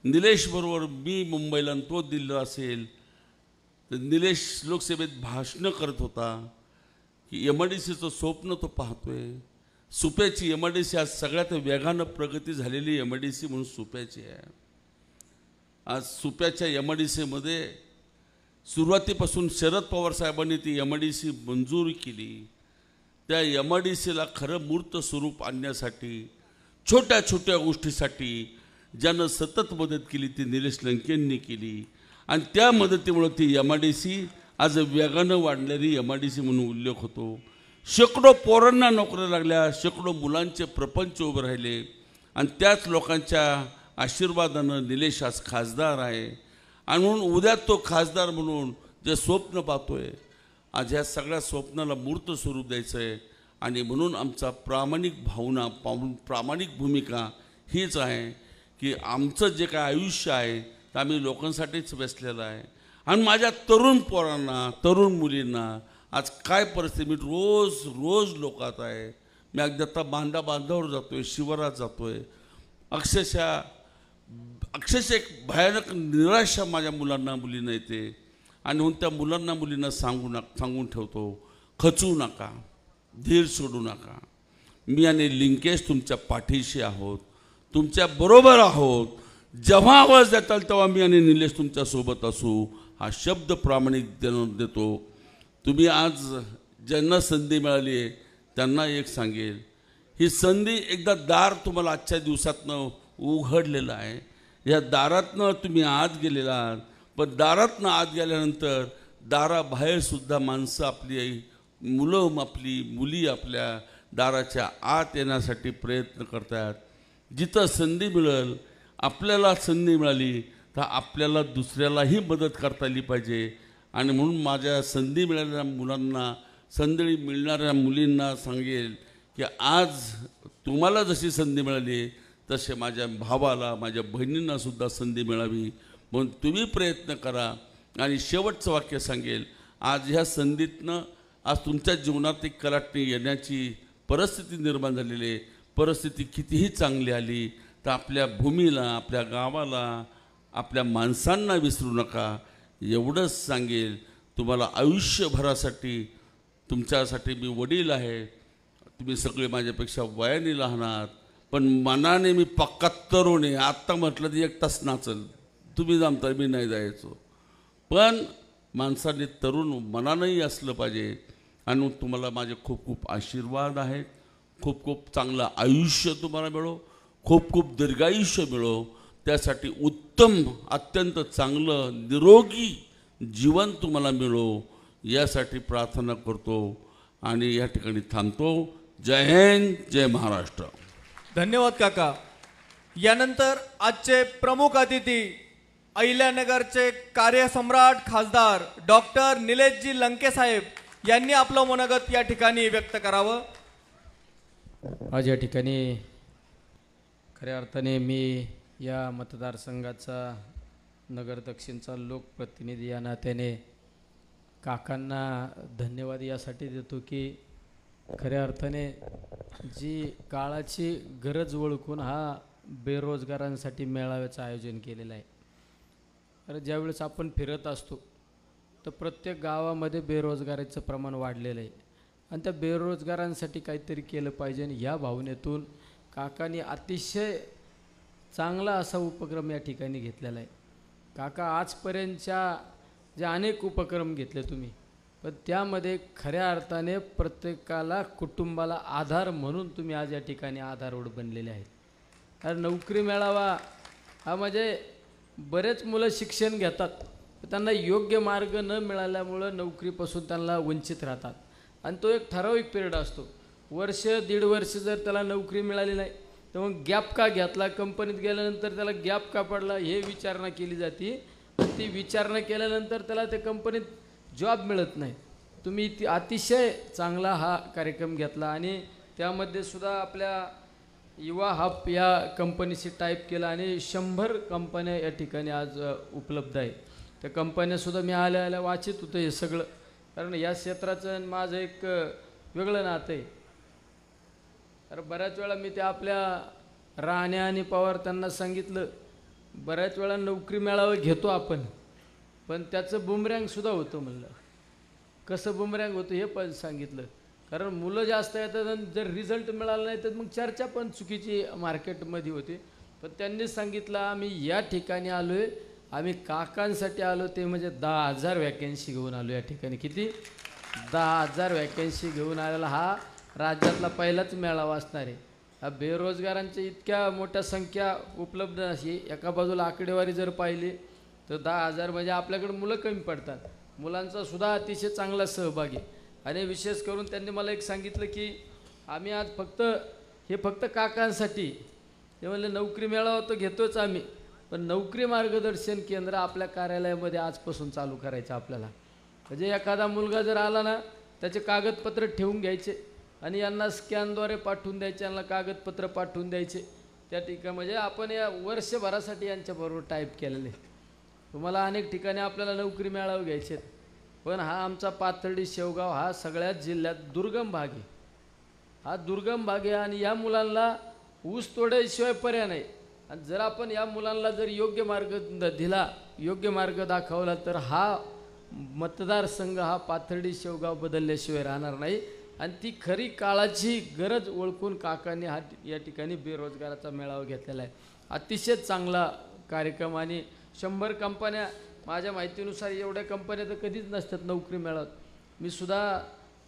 C: निलेश बरोबर मी मुंबईला तो दिल्लीला असेल तर निलेश लोकसभेत भाषणं करत होता की MIDCचं स्वप्न तो पाहतोय. सुप्याची MIDC आज सगळ्यात वेगानं प्रगती झालेली MIDC म्हणून सुप्याची आहे. आज सुप्याच्या MIDCमध्ये सुरुवातीपासून शरद पवार साहेबांनी ती MIDC मंजूर केली. त्या MIDCला खरं मूर्त स्वरूप आणण्यासाठी, छोट्या छोट्या गोष्टीसाठी ज्यानं सतत मदत केली ती निलेश लंकेंनी केली. आणि त्या मदतीमुळे ती MIDC आज वेगानं वाढणारी MIDC म्हणून उल्लेख होतो. शेकडो पोरांना नोकऱ्या लागल्या, शेकडो मुलांचे प्रपंच उभे राहिले. आणि त्याच लोकांच्या आशीर्वादानं निलेश आज खासदार आहे. आणि म्हणून उद्या तो खासदार म्हणून जे स्वप्न पाहतोय, आज ह्या सगळ्या स्वप्नाला मूर्त स्वरूप द्यायचं आहे. आणि म्हणून आमचा प्रामाणिक भावना, प्रामाणिक भूमिका हीच आहे की आमचं जे काय आयुष्य आहे ते आम्ही लोकांसाठीच वेचलेलं आहे. आणि माझ्या तरुण पोरांना, तरुण मुलींना आज काय परिस्थिती, मी रोज लोकात आहे. मी अगदी आता बांधावर जातोय, शिवारात जातोय. अक्षरशः एक भयानक निराशा माझ्या मुलांना मुलींना येते. आणि म्हणून त्या मुलांना मुलींना सांगून ठेवतो, खचू नका, धीर सोडू नका. मी आणि लिंकेश तुमच्या पाठीशी आहोत, तुमच्या बरोबर आहोत. जेव्हा आवाज देताल तेव्हा मी आणि निलेश तुमच्यासोबत असू, हा शब्द प्रामाणिक देतो. तुम्ही आज ज्यांना संधी मिळाली आहे त्यांना एक सांगेल, ही संधी एकदा दार तुम्हाला आजच्या दिवसातनं उघडलेलं आहे. या दारातनं तुम्ही आत गेलेला आहात. पण दारातनं आत गेल्यानंतर दाराबाहेरसुद्धा माणसं आपली, मुलं आपली, मुली आपल्या दाराच्या आत येण्यासाठी प्रयत्न करतात. जिथं संधी मिळेल, आपल्याला संधी मिळाली तर आपल्याला दुसऱ्यालाही मदत करता आली पाहिजे. आणि म्हणून माझ्या संधी मिळालेल्या मुलांना, संधी मिळणाऱ्या मुलींना सांगेल की आज तुम्हाला जशी संधी मिळाली तसे माझ्या भावाला, माझ्या बहिणींनासुद्धा संधी मिळावी म्हणून तुम्ही प्रयत्न करा. आणि शेवटचं वाक्य सांगेल, आज ह्या संधीतनं आज तुमच्या जीवनात एक कलाटणी येण्याची परिस्थिती निर्माण झालेली आहे. परिस्थिती कितीही चांगली आली तर आपल्या भूमीला, आपल्या गावाला, आपल्या माणसांना विसरू नका. एवढंच सांगेल. तुम्हाला आयुष्यभरासाठी, तुमच्यासाठी मी वडील आहे. तुम्ही सगळे माझ्यापेक्षा वयाने लहान आहात, पण मनाने मी पक्का तरुण आहे. आत्ता म्हटलं तर 1 तास नाचल, तुम्ही जमता, मी नाही जायचो. पण माणसाने तरुण मनानंही असलं पाहिजे. आणि तुम्हाला माझे खूप खूप आशीर्वाद आहेत. खूप खूप चांगलं आयुष्य तुम्हाला मिळो, खूप खूप दीर्घायुष्य मिळो. त्यासाठी उत्तम, अत्यंत चांगलं निरोगी जीवन तुम्हाला मिळो यासाठी प्रार्थना करतो आणि या ठिकाणी थांबतो. जय हिंद, जय महाराष्ट्र.
A: धन्यवाद काका. यानंतर आजचे प्रमुख अतिथी अहिल्यानगरचे कार्यसम्राट खासदार डॉक्टर निलेशजी लंके साहेब यांनी आपलं मनोगत या ठिकाणी व्यक्त करावं.
O: आज या ठिकाणी खऱ्या अर्थाने मी या मतदारसंघाचा नगर दक्षिणचा लोकप्रतिनिधी या नात्याने काकांना धन्यवाद यासाठी देतो की खऱ्या अर्थाने जी काळाची गरज ओळखून हा बेरोजगारांसाठी मेळाव्याचं आयोजन केलेलं आहे. तर ज्यावेळेस आपण फिरत असतो तर प्रत्येक गावामध्ये बेरोजगारीचं प्रमाण वाढलेलं आहे आणि त्या बेरोजगारांसाठी काहीतरी केलं पाहिजे आणि या भावनेतून काकांनी अतिशय चांगला असा उपक्रम या ठिकाणी घेतलेला आहे. काका आजपर्यंतच्या जे अनेक उपक्रम घेतले तुम्ही, पण त्यामध्ये खऱ्या अर्थाने प्रत्येकाला कुटुंबाला आधार म्हणून तुम्ही आज या ठिकाणी आधारवड बनलेले आहेत. कारण नोकरी मेळावा हा म्हणजे बरेच मुलं शिक्षण घेतात, त्यांना योग्य मार्ग न मिळाल्यामुळं नोकरीपासून त्यांना वंचित राहतात आणि तो एक ठराविक पिरियड असतो. वर्ष दीड वर्ष जर त्याला नोकरी मिळाली नाही तर मग गॅप का घेतला, कंपनीत गेल्यानंतर त्याला गॅप का पडला हे विचारणा केली जाते. ती विचारणा केल्यानंतर त्याला त्या कंपनीत जॉब मिळत नाही. तुम्ही ती अतिशय चांगला हा कार्यक्रम घेतला आणि त्यामध्ये सुद्धा आपल्या युवा हब या कंपनीशी टाईप केला आणि 100 कंपन्या या ठिकाणी आज उपलब्ध आहे. त्या कंपन्यासुद्धा मी आल्या वाचित होतं हे सगळं, कारण या क्षेत्राचं माझं एक वेगळं नातं आहे. तर बऱ्याच वेळा मी ते आपल्या राणे आणि पवार त्यांना सांगितलं, बऱ्याच वेळा नोकरी मेळावा घेतो आपण, पण त्याचं बुमरँगसुद्धा होतं. म्हणलं कसं बुमरँग होतं हे पण सांगितलं, कारण मुलं जास्त येतात आणि जर रिझल्ट मिळाला नाही तर मग चर्चा पण चुकीची मार्केटमध्ये होती. पण त्यांनी सांगितलं आम्ही या ठिकाणी आलो आहे, आम्ही काकांसाठी आलो, ते म्हणजे 10,000 वॅकन्सी घेऊन आलो या ठिकाणी. किती? 10,000 वॅकन्सी घेऊन आलेला हा राज्यातला पहिलाच मेळावा असणार आहे. हा बेरोजगारांची इतक्या मोठ्या संख्या उपलब्ध अशी एका बाजूला आकडेवारी जर पाहिली तर 10,000 म्हणजे आपल्याकडे मुलं कमी पडतात. मुलांचा सुद्धा अतिशय चांगला सहभाग आहे. आणि विशेष करून त्यांनी मला एक सांगितलं की आम्ही आज फक्त काकांसाठी, ते म्हणले नोकरी मेळावा तर घेतोच आम्ही, पण नोकरी मार्गदर्शन केंद्र आपल्या कार्यालयामध्ये आजपासून चालू करायचं आपल्याला. म्हणजे एखादा मुलगा जर आला ना त्याचे कागदपत्र ठेवून घ्यायचे आणि यांना स्कॅनद्वारे पाठवून द्यायचे, यांना कागदपत्र पाठवून द्यायचे त्या ठिकाणी. म्हणजे आपण या वर्षभरासाठी यांच्याबरोबर टाईप केलेले. तुम्हाला अनेक ठिकाणी आपल्याला नोकरी मेळावे घ्यायचे, पण हा आमचा पाथर्डी शेवगाव हा सगळ्यात जिल्ह्यात दुर्गम भाग आहे. हा दुर्गम भाग आहे आणि या मुलांना ऊस तोड्याशिवाय पर्याय नाही. आणि जर आपण या मुलांना जर योग्य मार्ग दिला, योग्य मार्ग दाखवला तर हा मतदारसंघ हा पाथर्डी शेवगाव बदलल्याशिवाय राहणार नाही. आणि ती खरी काळाची गरज ओळखून काकांनी हा या ठिकाणी बेरोजगाराचा मेळावा घेतलेला आहे. अतिशय चांगला कार्यक्रम. आणि 100 कंपन्या, माझ्या माहितीनुसार एवढ्या कंपन्या तर कधीच नसतात नोकरी मेळाव्यात. मी सुद्धा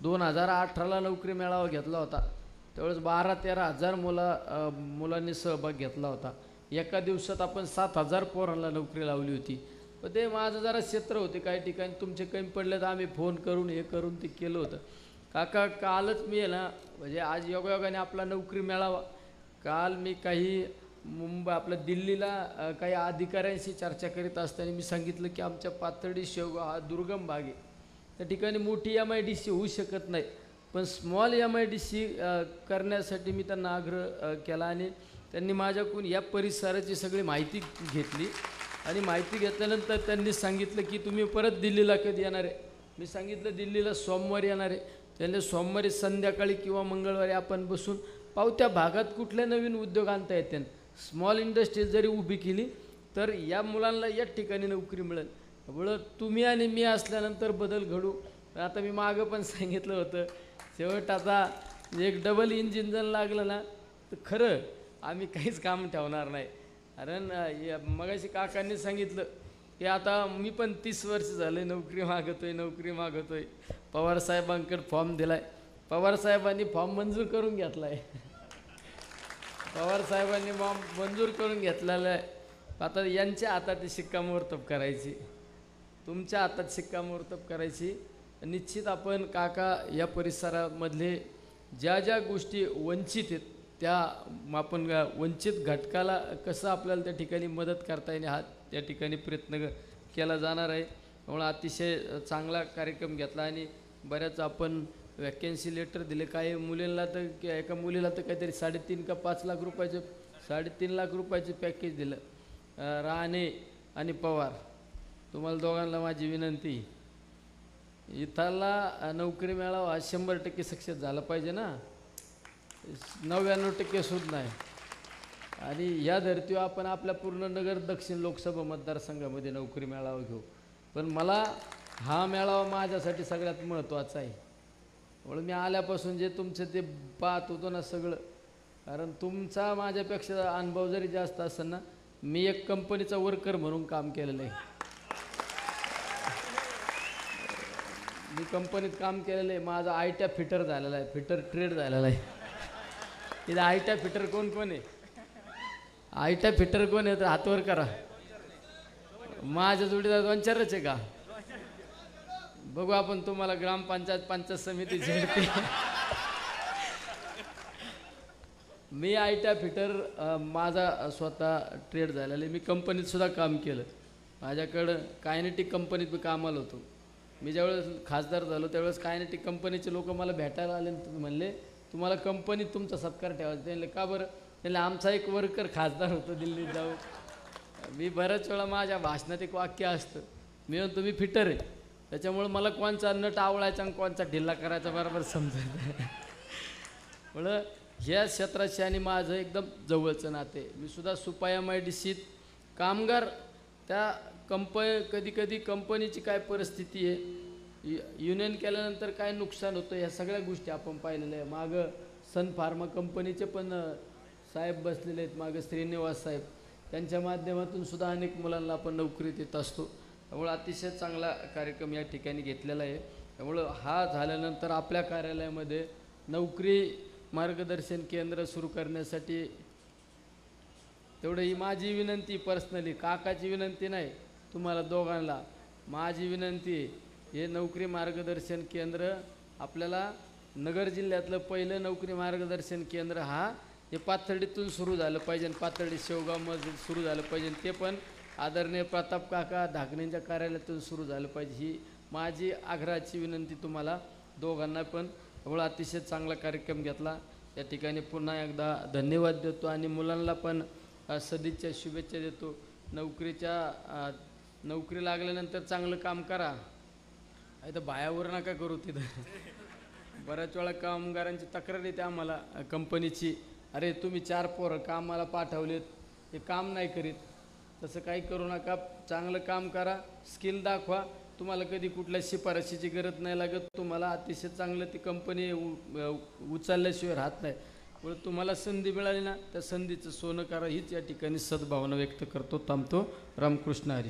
O: 2018ला नोकरी मेळावा घेतला होता, त्यावेळेस 12-13 हजार मुलांनी सहभाग घेतला होता. एका दिवसात आपण 7,000 पोरांना नोकरी लावली होती. पण ते माझं जरा क्षेत्र होते, काही ठिकाणी तुमचे कमी पडले तर आम्ही फोन करून हे करून ते केलं होतं. काका कालच मी आहे ना, म्हणजे आज योगायोगाने आपला नोकरी मेळावा, काल मी काही आपल्या दिल्लीला काही अधिकाऱ्यांशी चर्चा करीत असताना मी सांगितलं की आमच्या पाथर्डी शेवगाव हा दुर्गम भाग आहे, त्या ठिकाणी मोठी MIDC होऊ शकत नाही, पण स्मॉल MIDC करण्यासाठी मी त्यांना आग्रह केला. आणि त्यांनी माझ्याकडून या परिसराची सगळी माहिती घेतली आणि माहिती घेतल्यानंतर त्यांनी सांगितलं की तुम्ही परत दिल्लीला कधी येणार आहे. मी सांगितलं दिल्लीला सोमवारी येणार आहे. त्यांनी सोमवारी संध्याकाळी किंवा मंगळवारी आपण बसून पाहू त्या भागात कुठले नवीन उद्योग आणता येतील, स्मॉल इंडस्ट्री जरी उभी केली तर या मुलांना या ठिकाणी नोकरी मिळेल. त्यामुळं तुम्ही आणि मी असल्यानंतर बदल घडू. आता मी मागं पण सांगितलं होतं, शेवट आता एक डबल इंजिन जर लागलं ना तर खरं आम्ही काहीच काम ठेवणार नाही. कारण मगाशी काकांनी सांगितलं की आता मी पण 30 वर्ष झाले नोकरी मागतोय. पवारसाहेबांकडे फॉर्म दिला आहे, पवारसाहेबांनी फॉर्म मंजूर करून घेतला आहे. पवारसाहेबांनी फॉर्म मंजूर करून घेतलेला आहे. आता यांच्या हातात शिक्कामोर्तब करायची, तुमच्या हातात शिक्कामोर्तब करायची. निश्चित आपण काका या परिसरामधले ज्या ज्या गोष्टी वंचित आहेत त्या आपण वंचित घटकाला कसं आपल्याला त्या ठिकाणी मदत करता येईल हा त्या ठिकाणी प्रयत्न केला जाणार आहे. त्यामुळे अतिशय चांगला कार्यक्रम घेतला आणि बऱ्याच आपण वॅकन्सी लेटर दिले. काही मुलींना तर एका मुलीला तर काहीतरी 3.5 का 5 लाख रुपयाचे 3.5 लाख रुपयाचे पॅकेज दिलं. राणे आणि पवार तुम्हाला दोघांना माझी विनंती, इथला नोकरी मेळावा 100% सक्सेस झाला पाहिजे ना, 99% सुद्धा नाही. आणि या धर्तीवर आपण आपल्या पूर्ण नगर दक्षिण लोकसभा मतदारसंघामध्ये नोकरी मेळावा घेऊ. पण मला हा मेळावा माझ्यासाठी सगळ्यात महत्त्वाचा आहे. म्हणून मी आल्यापासून जे तुमचं ते पाहत होतो ना सगळं, कारण तुमचा माझ्यापेक्षा अनुभव जरी जास्त असेल ना, मी एक कंपनीचा वर्कर म्हणून काम केलेलं आहे. मी कंपनीत काम केलेलं आहे. माझा आयट्या फिटर झालेला आहे, फिटर ट्रेड झालेला आहे. तिथे आयट्या फिटर कोण कोण आहे? आयट्या फिटर कोण आहे तर हातवर करा. माझ्या जोडीदार 2-4च आहे का? बघू आपण तुम्हाला ग्रामपंचायत पंचायत समिती झेडते. मी आयट्या फिटर माझा स्वतः ट्रेड झालेला आहे. मी कंपनीत सुद्धा काम केलं. माझ्याकडं कायनेटिक कंपनीत मी कामाला होतो. मी ज्यावेळेस खासदार झालो त्यावेळेस कायनेटिक कंपनीचे लोक मला भेटायला आले, म्हणले तुम्हाला कंपनीत तुमचा सत्कार ठेवायचा. त्यांनी का बरं? त्यांनी आमचा एक वर्कर खासदार होतो दिल्लीत जाऊन. मी बऱ्याच वेळा माझ्या भाषणात एक वाक्य असतं, मी म्हणतो मी फिटर आहे, त्याच्यामुळे मला कोणचा नट आवळायचा आणि कोणचा ढिल्ला करायचा बरोबर समजायचं. म्हणून ह्या क्षेत्राशी आणि माझं एकदम जवळचं नाते. मी सुद्धा सुपाया MIDCत कामगार त्या कधी कधी कंपनीची काय परिस्थिती आहे, युनियन केल्यानंतर काय नुकसान होतं, ह्या सगळ्या गोष्टी आपण पाहिलेल्या आहे. मागं सन फार्मा कंपनीचे पण साहेब बसलेले आहेत, मागं श्रीनिवास साहेब, त्यांच्या माध्यमातून सुद्धा अनेक मुलांना आपण नोकरी देत असतो. त्यामुळं अतिशय चांगला कार्यक्रम या ठिकाणी घेतलेला आहे. त्यामुळं हा झाल्यानंतर आपल्या कार्यालयामध्ये नोकरी मार्गदर्शन केंद्र सुरू करण्यासाठी तेवढं ही माझी विनंती, पर्सनली काकाची विनंती नाही, तुम्हाला दोघांना माझी विनंती. हे नोकरी मार्गदर्शन केंद्र आपल्याला नगर जिल्ह्यातलं पहिलं नोकरी मार्गदर्शन केंद्र हा हे पाथर्डीतून सुरू झालं पाहिजे, पाथर्डी शेवगावमध्ये सुरू झालं पाहिजे, ते पण आदरणीय प्रताप काका ढाकणेंच्या कार्यालयातून सुरू झालं पाहिजे. ही माझी आग्रहाची विनंती तुम्हाला दोघांना पण. त्यामुळे अतिशय चांगला कार्यक्रम घेतला. या ठिकाणी पुन्हा एकदा धन्यवाद देतो आणि मुलांना पण सदिच्छा शुभेच्छा देतो. नोकरी लागल्यानंतर चांगलं काम करा, तर बायावर नका करू. तिथं बऱ्याच वेळा कामगारांची तक्रार येते आम्हाला कंपनीची, अरे तुम्ही 4 पोरं कामाला पाठवलेत, हे काम नाही करीत. तसं काही करू नका, चांगलं काम करा, स्किल दाखवा. तुम्हाला कधी कुठल्या शिफारशीची गरज नाही लागत. तुम्हाला अतिशय चांगलं ती कंपनी उचलल्याशिवाय राहत नाही. म्हणून तुम्हाला संधी मिळाली ना, त्या संधीचं सोनं करा, हीच या ठिकाणी सद्भावना व्यक्त करतो. थांबतो. रामकृष्ण हरी.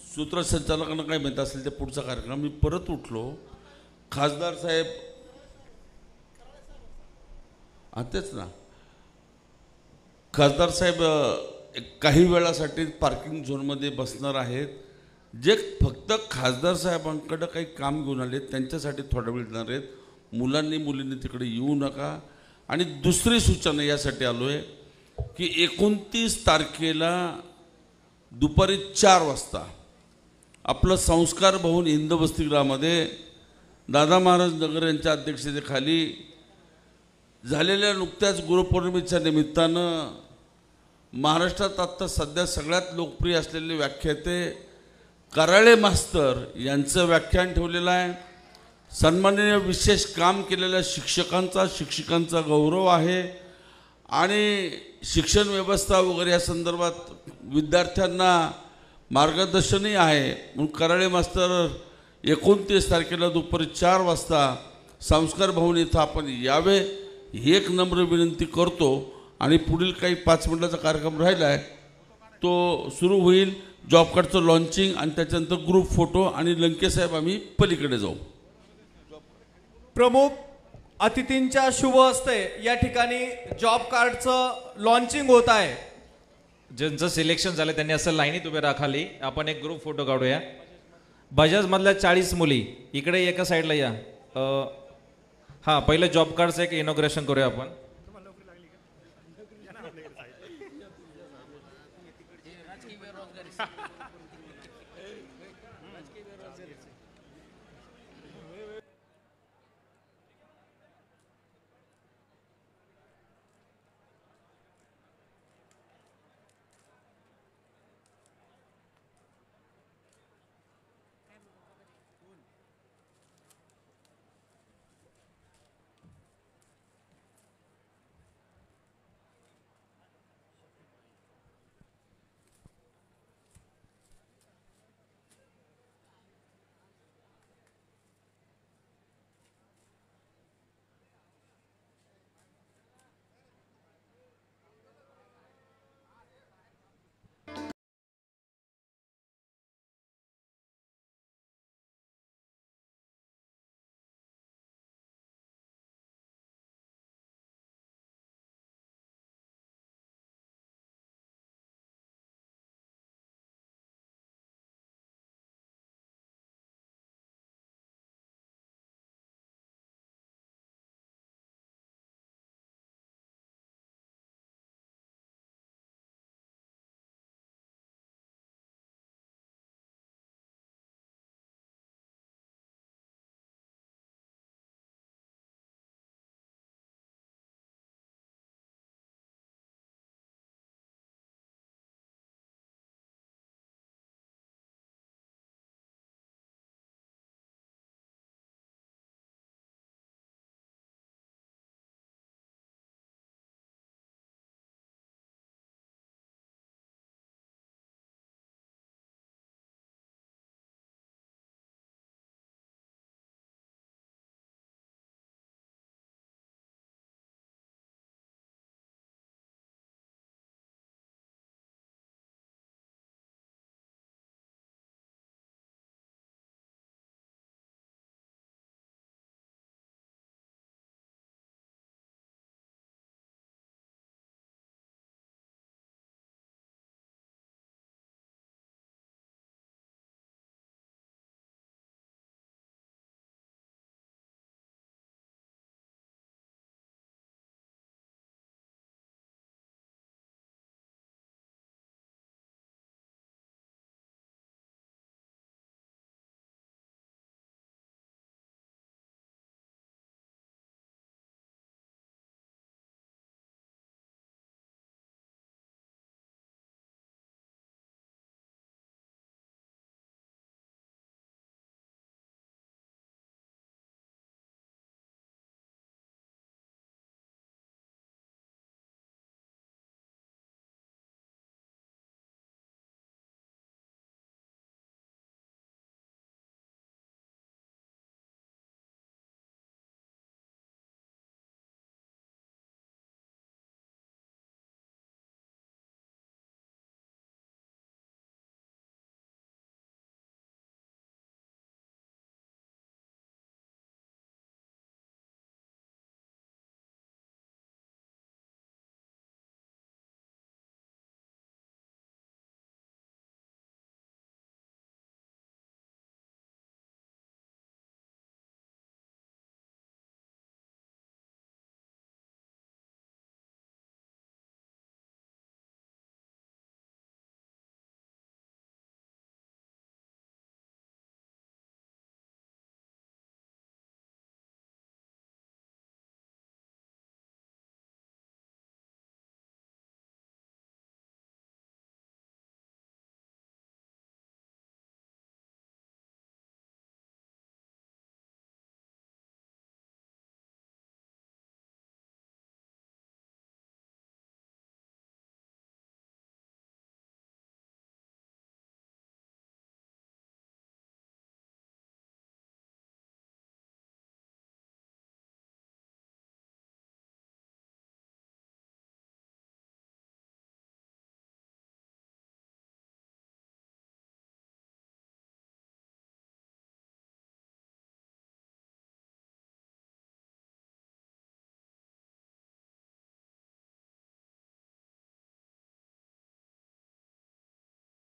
C: सूत्रसंचालकांना काय माहीत असेल ते पुढचा कार्यक्रम. मी परत उठलो, खासदार साहेब तेच ना, खासदार साहेब काही वेळासाठी पार्किंग झोनमध्ये बसणार आहेत. जे फक्त खासदार साहेबांकडं काही काम घेऊन आले त्यांच्यासाठी थोडा वेळ देणार आहेत. मुलींनी तिकडे येऊ नका. आणि दुसरी सूचना यासाठी आलो आहे की 29 तारखेला दुपारी 4 वाजता आपलं संस्कार भवन हिंद वसतिगृहामध्ये दादा महाराज नगर यांच्या अध्यक्षतेखाली झालेल्या नुकत्याच गुरुपौर्णिमेच्या निमित्तानं महाराष्ट्रात आत्ता सध्या सगळ्यात लोकप्रिय असलेले व्याख्याते कराळे मास्तर यांचं व्याख्यान ठेवलेलं आहे. सन्माननीय विशेष काम केलेल्या शिक्षकांचा गौरव आहे आणि शिक्षण व्यवस्था वगैरे या संदर्भात विद्यार्थ्यांना मार्गदर्शनही आहे. म्हणून कराळे मास्तर 29 तारखेला दुपारी 4 वाजता संस्कार भवन इथं आपण यावे ही एक नम्र विनंती करतो. आणि पुढील काही 5 मिनिटाचा कार्यक्रम राहिला आहे तो सुरू होईल. जॉब कार्डचं लॉन्चिंग आणि त्याच्यानंतर ग्रुप फोटो आणि लंके साहेब आम्ही पलीकडे जाऊ.
A: प्रमुख अतिथींच्या शुभ हस्ते या ठिकाणी जॉब कार्डचं लॉन्चिंग होत आहे.
M: ज्यांचं सिलेक्शन झालं त्यांनी असं लाईनीत उभे राखाली. आपण एक ग्रुप फोटो काढूया. बजाज मधल्या 40 मुली इकडे एका साईडला या. हा पहिलं जॉब कार्डचं एक इनॉग्रेशन करूया आपण.